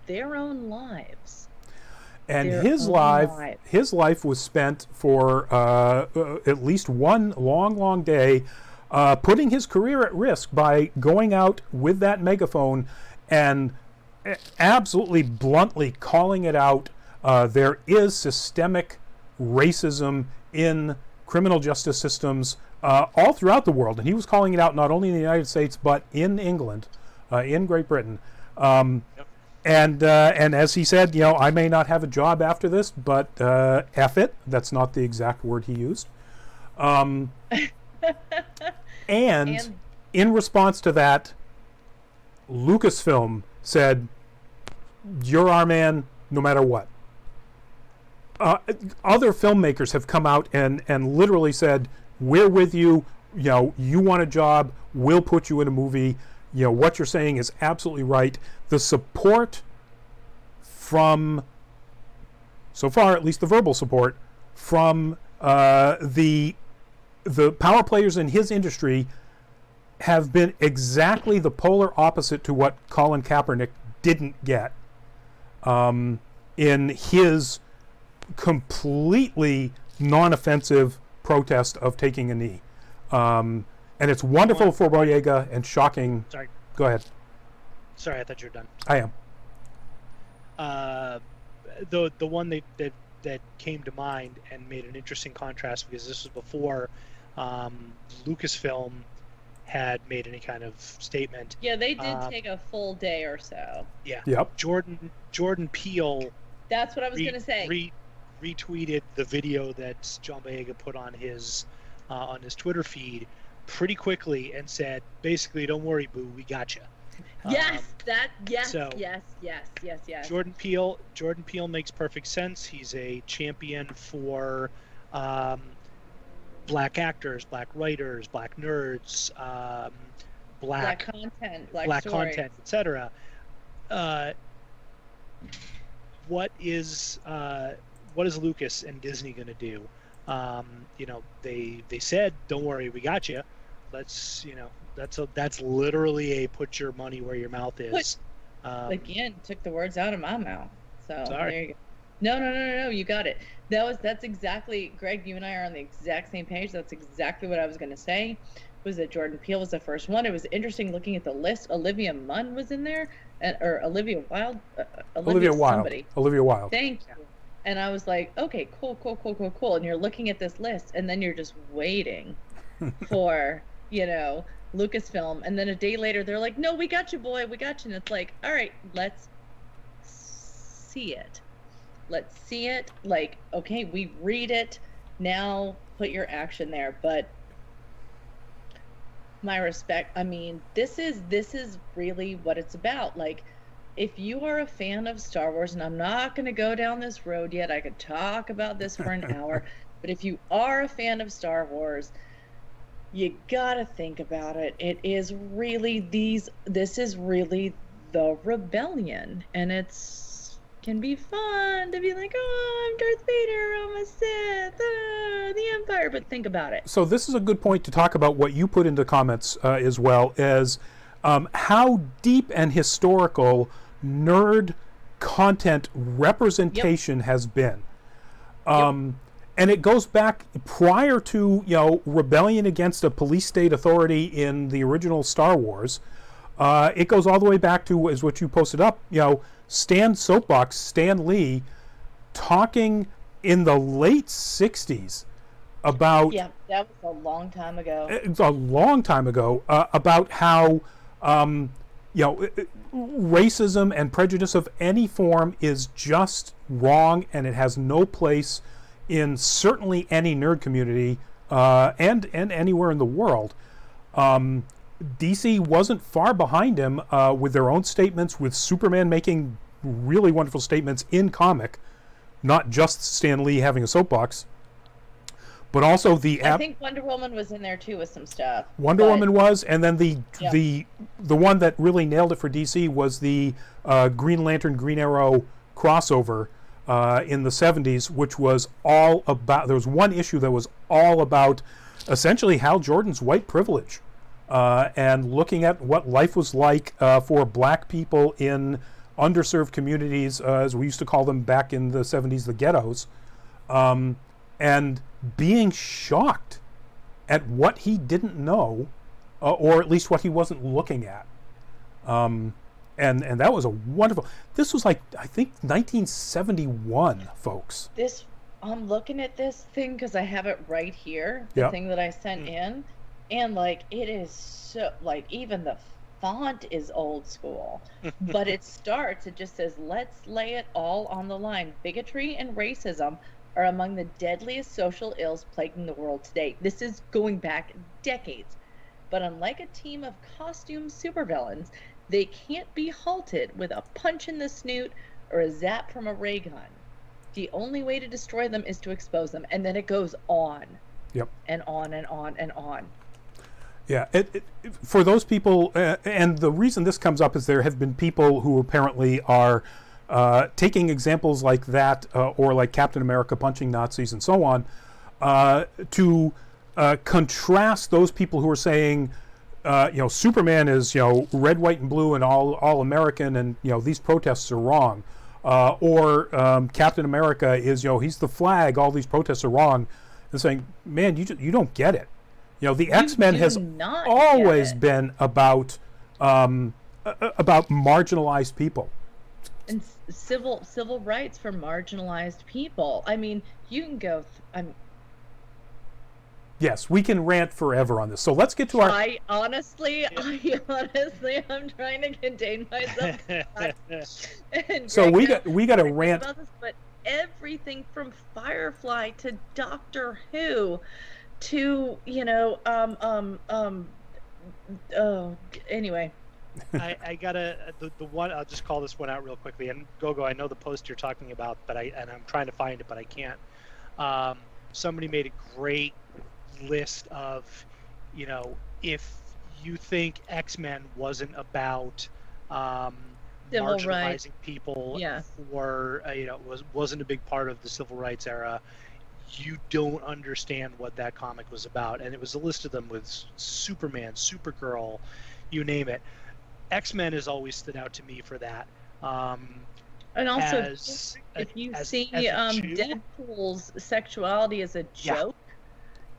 their own lives. And his life was spent for at least one long day putting his career at risk by going out with that megaphone and absolutely bluntly calling it out. There is systemic racism in criminal justice systems all throughout the world, and he was calling it out not only in the United States but in England, in Great Britain. And as he said, I may not have a job after this, but F it. That's not the exact word he used. And in response to that, Lucasfilm said, "You're our man, no matter what." Other filmmakers have come out and literally said, "We're with you. You want a job, we'll put you in a movie. What you're saying is absolutely right." The support from, so far at least the verbal support, from the power players in his industry have been exactly the polar opposite to what Colin Kaepernick didn't get in his completely non-offensive protest of taking a knee. And it's wonderful for Boyega and shocking. Sorry. Go ahead. Sorry, I thought you were done. I am. The one that came to mind and made an interesting contrast, because this was before Lucasfilm had made any kind of statement. Yeah, they did take a full day or so. Yeah. Yep. Jordan Peele. That's what I was going to say. Retweeted the video that John Boyega put on his Twitter feed pretty quickly and said, basically, "Don't worry, boo, we got you." Yes, yes. Jordan Peele makes perfect sense. He's a champion for black actors, black writers, black nerds, black content, black content, etc. What is Lucas and Disney going to do? They said, "Don't worry, we got you." Let's, that's literally a put your money where your mouth is. Again, took the words out of my mouth. So sorry. There you go. No, you got it. That's exactly, Greg, you and I are on the exact same page. That's exactly what I was going to say, was that Jordan Peele was the first one. It was interesting looking at the list. Olivia Munn was in there, or Olivia Wilde. Olivia Wilde. Somebody. Olivia Wilde. Thank you. And I was like, okay, cool. And you're looking at this list, and then you're just waiting for, Lucasfilm. And then a day later, they're like, "No, we got you, boy. We got you." And it's like, all right, let's see it. Like, okay, we read it. Now put your action there. But my respect, I mean, this is really what it's about. Like, if you are a fan of Star Wars, and I'm not going to go down this road yet, I could talk about this for an hour, but if you are a fan of Star Wars, you gotta think about it. It is really this is really the rebellion, and can be fun to be like, "Oh, I'm Darth Vader, I'm a Sith, the Empire," but think about it. So this is a good point to talk about what you put into comments as well, as how deep and historical nerd content representation has been. And it goes back prior to, rebellion against a police state authority in the original Star Wars. It goes all the way back to, as what you posted up, Stan Lee, talking in the late 60s about... Yeah, that was a long time ago. It's a long time ago, about how, racism and prejudice of any form is just wrong, and it has no place in certainly any nerd community and anywhere in the world. DC wasn't far behind him with their own statements, with Superman making really wonderful statements in comic, not just Stan Lee having a soapbox, but also I think Wonder Woman was in there too with some stuff. Woman was, and then the one that really nailed it for DC was the Green Lantern, Green Arrow crossover in the 70s, which was all about, there was one issue that was all about essentially Hal Jordan's white privilege and looking at what life was like for black people in underserved communities, as we used to call them back in the 70s, the ghettos, and being shocked at what he didn't know, or at least what he wasn't looking at. and that was a wonderful. This was like, I think, 1971, folks. I'm looking at this thing because I have it right here, the thing that I sent in, and like it is so, like, even the font is old school, but it just says, "Let's lay it all on the line. Bigotry and racism are among the deadliest social ills plaguing the world today." This is going back decades, but unlike a team of costume supervillains, they can't be halted with a punch in the snoot or a zap from a ray gun. The only way to destroy them is to expose them. And then it goes on. Yep. And on and on and on. Yeah. For those people, and the reason this comes up is there have been people who apparently are taking examples like that, or like Captain America punching Nazis and so on, to contrast those people who are saying, Superman is, red, white, and blue and all American, and, these protests are wrong. Or Captain America is, he's the flag, all these protests are wrong. And saying, man, you don't get it. The X-Men has always been about marginalized people. And civil rights for marginalized people. I mean, you can go... Yes, we can rant forever on this. So let's get to our... I honestly, I'm trying to contain myself. So we got to rant about this, but everything from Firefly to Doctor Who to anyway. I gotta the one. I'll just call this one out real quickly. And Gogo, I know the post you're talking about, but I'm trying to find it, but I can't. Somebody made a great list of, if you think X-Men wasn't about marginalizing rights. people, Yeah. or wasn't a big part of the civil rights era, you don't understand what that comic was about. And it was a list of them with Superman, Supergirl, you name it. X-Men has always stood out to me for that. And also, if you see Deadpool's sexuality as a joke,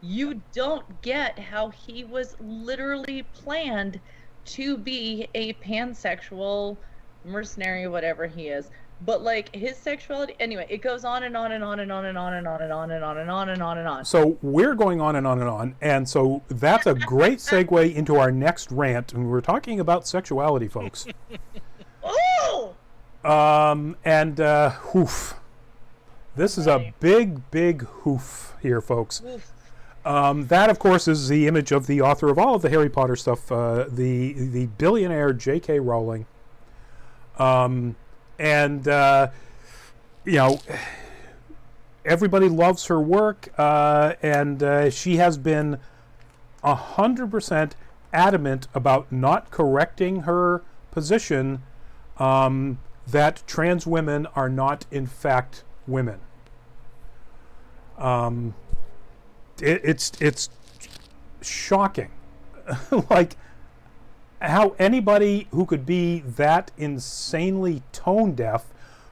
you don't get how he was literally planned to be a pansexual mercenary, whatever he is. But like his sexuality, anyway, it goes on and on and on and on and on and on and on and on and on and on and on. So we're going on and on and on, and so that's a great segue into our next rant, and we're talking about sexuality, folks. Oh! Hoof. This is a big hoof here, folks. Oof. That, of course, is the image of the author of all of the Harry Potter stuff, the billionaire J.K. Rowling. Everybody loves her work, and she has been 100% adamant about not correcting her position that trans women are not, in fact, women. It's shocking, like how anybody who could be that insanely tone deaf,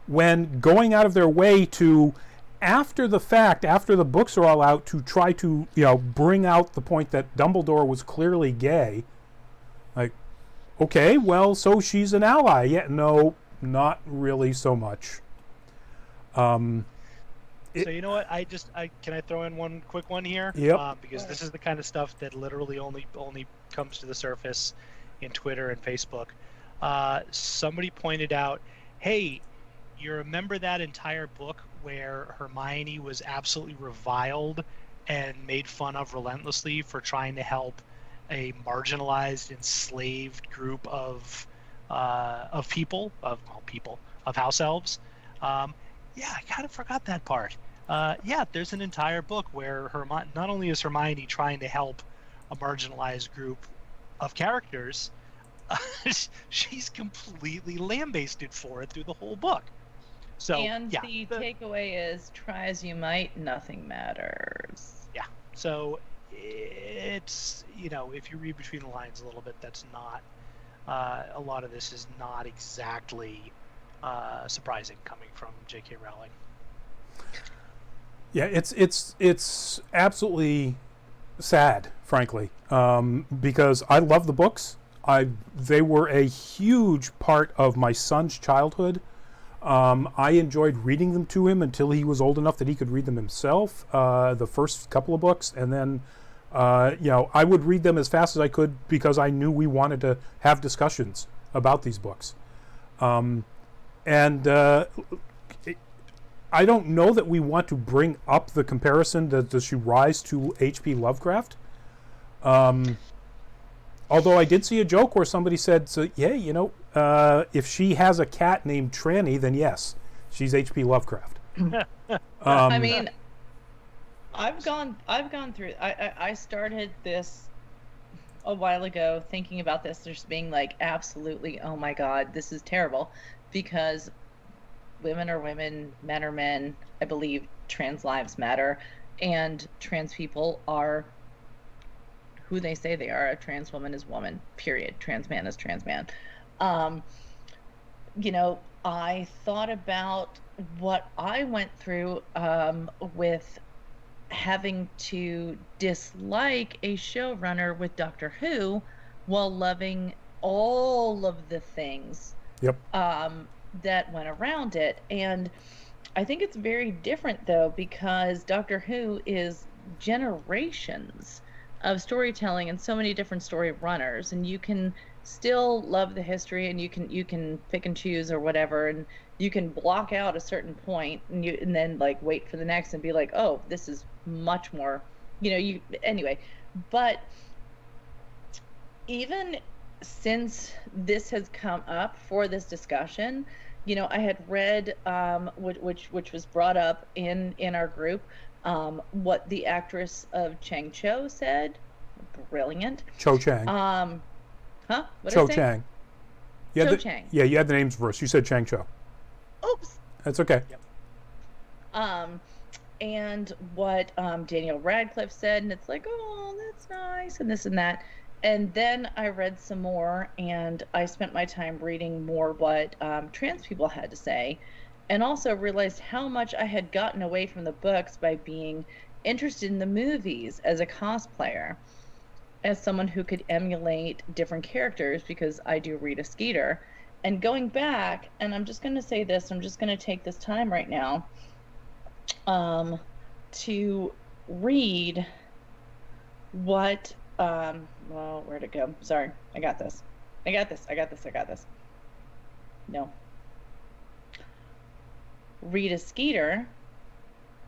when going out of their way to, after the fact, after the books are all out, to try to bring out the point that Dumbledore was clearly gay. Like, okay, well, so she's an ally. Yeah, no, not really so much. So you know what? Can I throw in one quick one here? Yep. Because this is the kind of stuff that literally only comes to the surface in Twitter and Facebook. Somebody pointed out, hey, you remember that entire book where Hermione was absolutely reviled and made fun of relentlessly for trying to help a marginalized, enslaved group of house elves? Yeah, I kind of forgot that part. There's an entire book where not only is Hermione trying to help a marginalized group of characters, she's completely lambasted for it through the whole book. So, the takeaway is, try as you might, nothing matters. Yeah. So it's, if you read between the lines a little bit, that's not, a lot of this is not exactly surprising coming from J.K. Rowling. Yeah, it's absolutely sad, frankly, because I love the books. They were a huge part of my son's childhood. I enjoyed reading them to him until he was old enough that he could read them himself, the first couple of books. And then, I would read them as fast as I could because I knew we wanted to have discussions about these books. I don't know that we want to bring up the comparison. Does she rise to H.P. Lovecraft? Although I did see a joke where somebody said, if she has a cat named Tranny, then yes, she's H.P. Lovecraft. I mean, I've gone through. I started this a while ago, thinking about this, just being like, absolutely, oh my God, this is terrible, because women are women, men are men. I believe trans lives matter, and trans people are who they say they are. A trans woman is woman, period. Trans man is trans man. I thought about what I went through with having to dislike a showrunner with Doctor Who while loving all of the things that went around it. And I think it's very different, though, because Doctor Who is generations of storytelling and so many different story runners, and you can still love the history, and you can pick and choose or whatever, and you can block out a certain point and then like wait for the next and be like, oh, this is much more, anyway. But even since this has come up for this discussion, I had read which was brought up in our group, what the actress of Chang Cho said. Brilliant. Cho Chang. What Cho did I say? Chang. Chang. Yeah, you had the names reversed. You said Chang Cho. Oops. That's okay. Yep. And what Daniel Radcliffe said, and it's like, oh, that's nice, and this and that. And then I read some more, and I spent my time reading more what trans people had to say, and also realized how much I had gotten away from the books by being interested in the movies as a cosplayer, as someone who could emulate different characters, because I do Rita Skeeter. And going back, and I'm just going to say this, I'm just going to take this time right now to read what, where'd it go? Sorry, I got this. No. Rita Skeeter,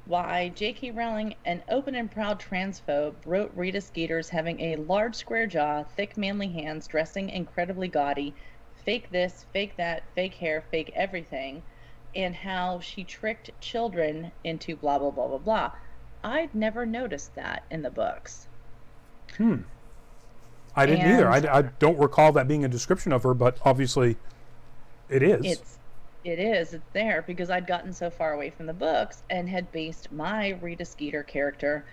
why J.K. Rowling, an open and proud transphobe, wrote Rita Skeeter's having a large square jaw, thick manly hands, dressing incredibly gaudy, fake this, fake that, fake hair, fake everything, and how she tricked children into blah, blah, blah, blah, blah. I'd never noticed that in the books. I didn't either. I don't recall that being a description of her, but obviously it is. It's there, because I'd gotten so far away from the books and had based my Rita Skeeter character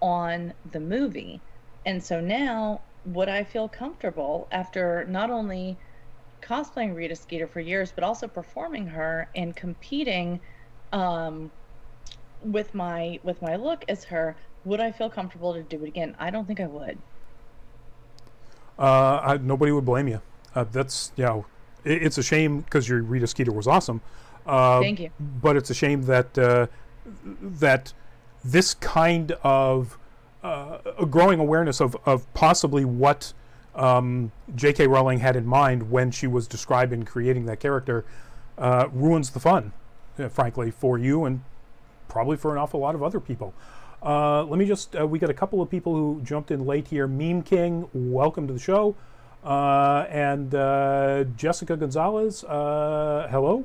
on the movie. And so now, would I feel comfortable after not only cosplaying Rita Skeeter for years, but also performing her and competing with my look as her, would I feel comfortable to do it again? I don't think I would. Nobody would blame you. That's, it's a shame, because your Rita Skeeter was awesome. Thank you. But it's a shame that that this kind of a growing awareness of possibly what J.K. Rowling had in mind when she was describing creating that character ruins the fun, frankly, for you and probably for an awful lot of other people. Let me just, we got a couple of people who jumped in late here. Meme King, welcome to the show. And Jessica Gonzalez, hello.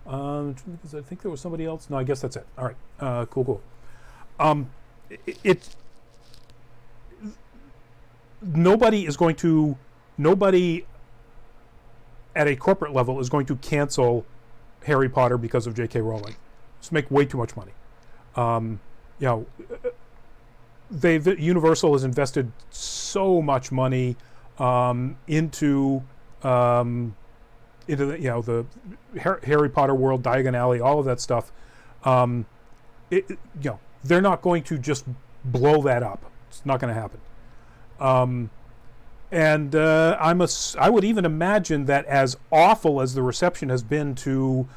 I think there was somebody else. No, I guess that's it. All right, cool. Nobody at a corporate level is going to cancel Harry Potter because of J.K. Rowling. Just make way too much money. Universal has invested so much money into the Harry Potter world, Diagon Alley, all of that stuff. They're not going to just blow that up. It's not going to happen. And I would even imagine that as awful as the reception has been to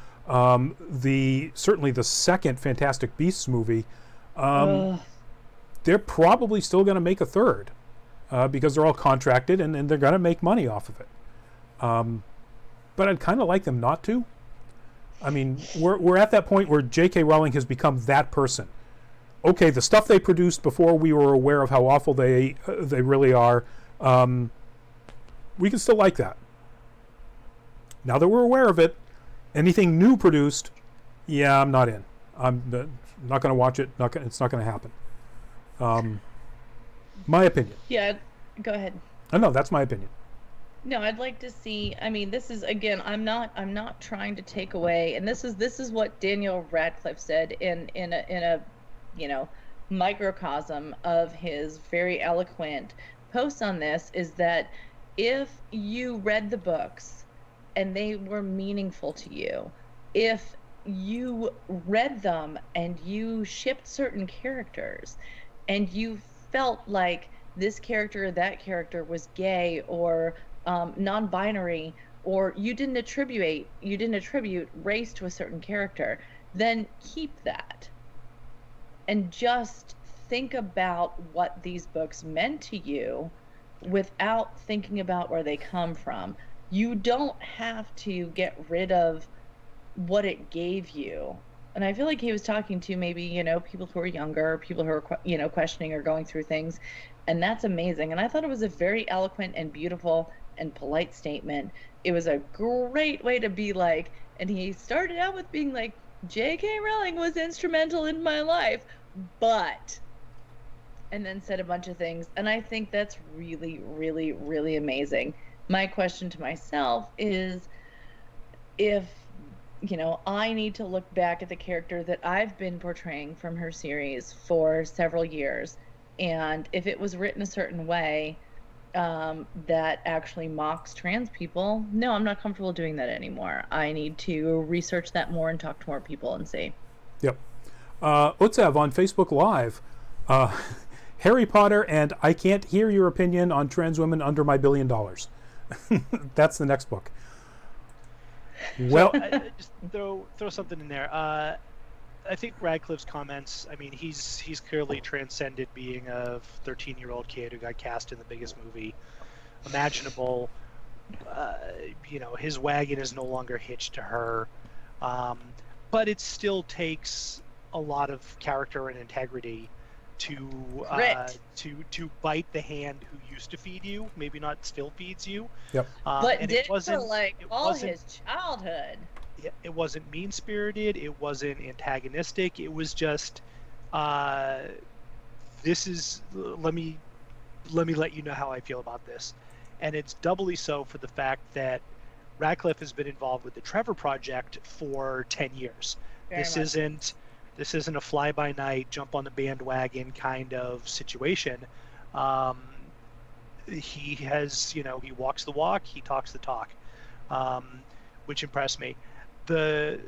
certainly the second Fantastic Beasts movie, they're probably still going to make a third because they're all contracted and they're going to make money off of it. But I'd kind of like them not to. I mean, we're at that point where J.K. Rowling has become that person. Okay, the stuff they produced before we were aware of how awful they really are, we can still like that. Now that we're aware of it, anything new produced, yeah, I'm not in. I'm not going to watch it. It's not going to happen. My opinion. Yeah, go ahead. No, that's my opinion. No, I'd like to see. I mean, this is again. I'm not trying to take away. And this is what Daniel Radcliffe said in a microcosm of his very eloquent post on this. Is that if you read the books and they were meaningful to you, if you read them and you shipped certain characters, and you felt like this character or that character was gay or non-binary, or you didn't attribute race to a certain character, then keep that and just think about what these books meant to you without thinking about where they come from. You don't have to get rid of what it gave you. And I feel like he was talking to maybe, people who are younger, people who are, questioning or going through things. And that's amazing. And I thought it was a very eloquent and beautiful and polite statement. It was a great way to be like, and he started out with being like, J.K. Rowling was instrumental in my life, but, and then said a bunch of things. And I think that's really, really, really amazing. My question to myself is, if, I need to look back at the character that I've been portraying from her series for several years, and if it was written a certain way that actually mocks trans people, no, I'm not comfortable doing that anymore. I need to research that more and talk to more people and see. Yep. Utsav on Facebook Live. Harry Potter and I Can't Hear Your Opinion on Trans Women Under My $1 billion. That's the next book. Well, so, just throw something in there. I think Radcliffe's comments, I mean, he's clearly transcended being a 13-year-old kid who got cast in the biggest movie imaginable. His wagon is no longer hitched to her. But it still takes a lot of character and integrity to bite the hand who used to feed you, maybe not still feeds you. Yep. But did for all his childhood. It wasn't mean-spirited. It wasn't antagonistic. It was just, this is, let me let you know how I feel about this. And it's doubly so for the fact that Radcliffe has been involved with the Trevor Project for 10 years. This isn't a fly-by-night, jump on the bandwagon kind of situation. He has, he walks the walk, he talks the talk, which impressed me. The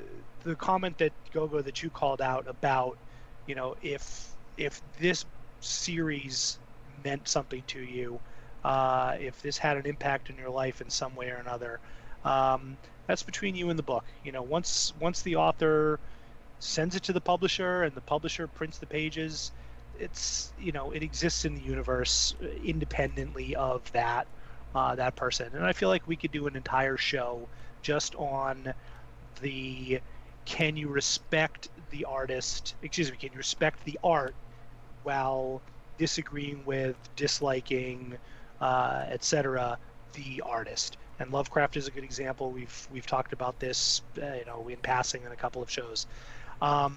comment that Gogo, that you called out about, if this series meant something to you, if this had an impact in your life in some way or another, that's between you and the book. Once the author sends it to the publisher and the publisher prints the pages, it's, it exists in the universe independently of that person. And I feel like we could do an entire show just on can you respect the artist, can you respect the art while disagreeing with, disliking, etc., the artist. And Lovecraft is a good example. We've talked about this, in passing in a couple of shows. I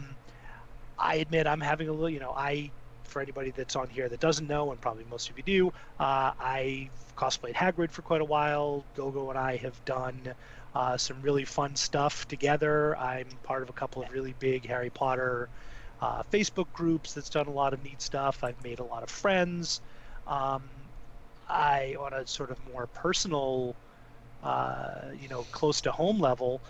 admit I'm having a little, for anybody that's on here that doesn't know, and probably most of you do, I cosplayed Hagrid for quite a while. Gogo and I have done some really fun stuff together. I'm part of a couple of really big Harry Potter Facebook groups that's done a lot of neat stuff. I've made a lot of friends. On a sort of more personal, close to home level,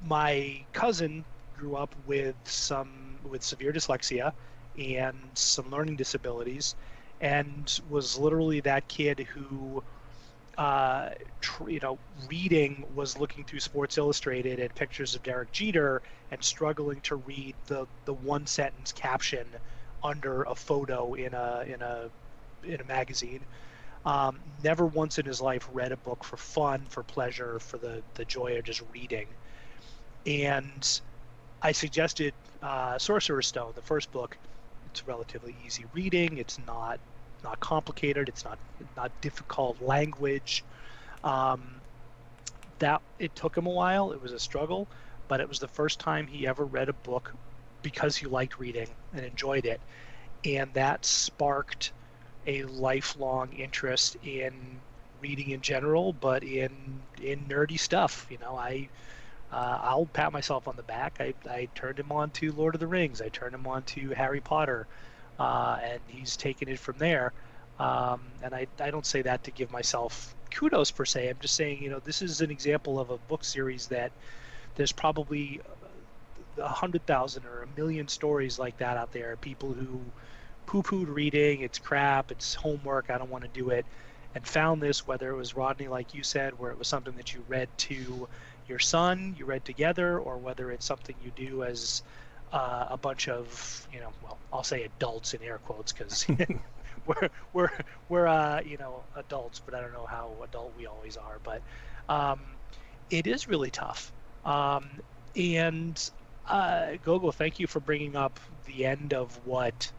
my cousin grew up with severe dyslexia and some learning disabilities, and was literally that kid who, reading was looking through Sports Illustrated at pictures of Derek Jeter and struggling to read the one sentence caption under a photo in a magazine. Never once in his life read a book for fun, for pleasure, for the joy of just reading. And I suggested Sorcerer's Stone, the first book. It's relatively easy reading. It's not complicated. It's not difficult language. That it took him a while. It was a struggle, but it was the first time he ever read a book because he liked reading and enjoyed it, and that sparked a lifelong interest in reading in general, but in nerdy stuff. I'll pat myself on the back. I turned him on to Lord of the Rings. I turned him on to Harry Potter, and he's taken it from there. And I don't say that to give myself kudos per se. I'm just saying, this is an example of a book series that there's probably 100,000 or 1,000,000 stories like that out there. People who poo-pooed reading, it's crap, it's homework, I don't want to do it, and found this, whether it was Rodney, like you said, where it was something that you read to your son, you read together, or whether it's something you do as a bunch of, I'll say adults in air quotes, because we're adults, but I don't know how adult we always are, but it is really tough. And Gogo, thank you for bringing up the end of what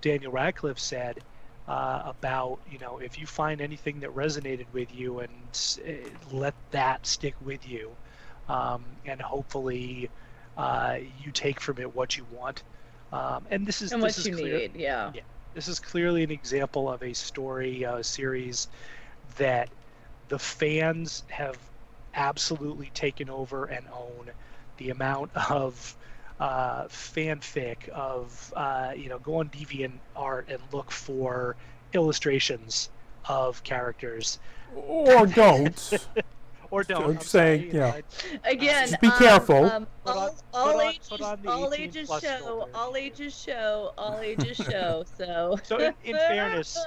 Daniel Radcliffe said about, if you find anything that resonated with you, and let that stick with you, and hopefully you take from it what you want. And this is what you need, yeah. This is clearly an example of a story, a series that the fans have absolutely taken over and own. The amount of fanfic of go on DeviantArt and look for illustrations of characters, or don't. Or don't. I'm saying, Again, just be careful. All ages show. So in fairness,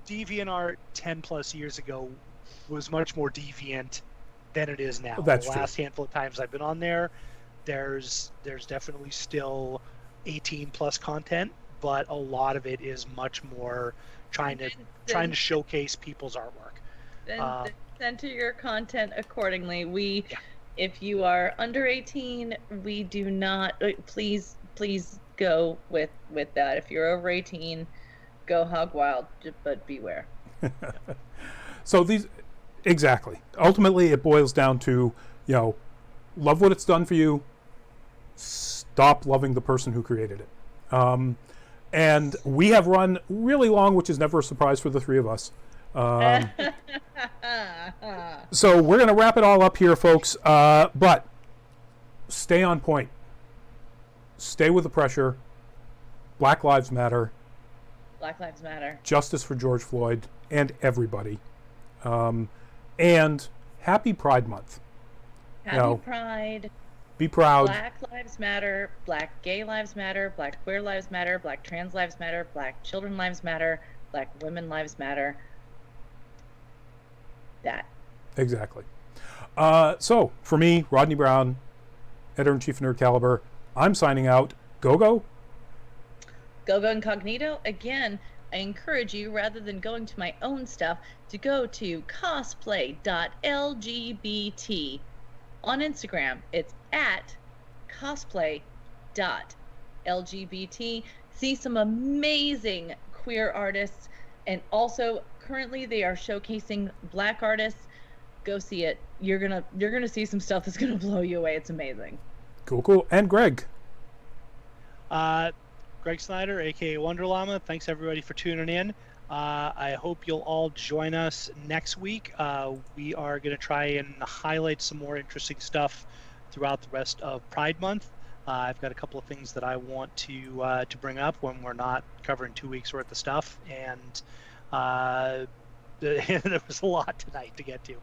DeviantArt 10 plus years ago was much more deviant than it is now. That's the last true. handful of times I've been on there, there's definitely still 18 plus content, but a lot of it is much more trying to showcase people's artwork. Then center your content accordingly. If you are under 18, we do not. Please go with that. If you're over 18, go hog wild, but beware. So exactly. Ultimately, it boils down to, love what it's done for you. Stop loving the person who created it. And we have run really long, which is never a surprise for the three of us. So we're going to wrap it all up here, folks. But stay on point. Stay with the pressure. Black Lives Matter. Black Lives Matter. Justice for George Floyd and everybody. And happy Pride Month. Happy Pride. Be proud. Black Lives Matter. Black Gay Lives Matter. Black Queer Lives Matter. Black Trans Lives Matter. Black Children Lives Matter. Black Women Lives Matter. That. Exactly. So, for me, Rodney Brown, Editor-in-Chief of Nerd Caliber, I'm signing out. Gogo? Gogo Incognito. Again, I encourage you, rather than going to my own stuff, to go to cosplay.lgbt. On Instagram, it's at cosplay.lgbt. See some amazing queer artists, and also currently they are showcasing Black artists. Go see it. You're gonna see some stuff that's gonna blow you away. It's amazing. Cool. And Greg? Greg Snyder, aka Wonder Llama. Thanks everybody for tuning in. I hope you'll all join us next week. We are going to try and highlight some more interesting stuff throughout the rest of Pride Month. I've got a couple of things that I want to bring up when we're not covering 2 weeks worth of stuff, and there was a lot tonight to get to.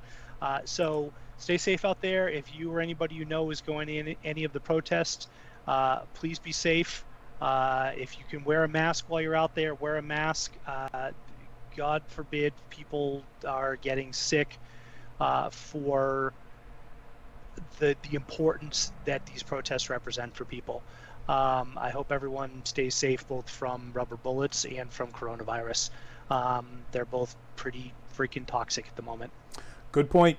So stay safe out there. If you or anybody you know is going in any of the protests, please be safe. If you can wear a mask while you're out there, wear a mask. God forbid people are getting sick for the importance that these protests represent for people. I hope everyone stays safe both from rubber bullets and from coronavirus. They're both pretty freaking toxic at the moment. Good point.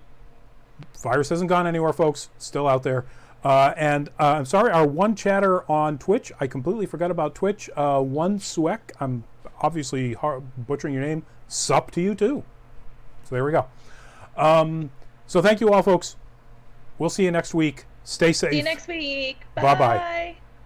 Virus hasn't gone anywhere, folks. It's still out there. And I'm sorry, our one chatter on Twitch, I completely forgot about Twitch. One Suek, I'm obviously butchering your name. Sup to you too. So there we go. So thank you all, folks. We'll see you next week. Stay safe. See you next week. Bye-bye. Bye.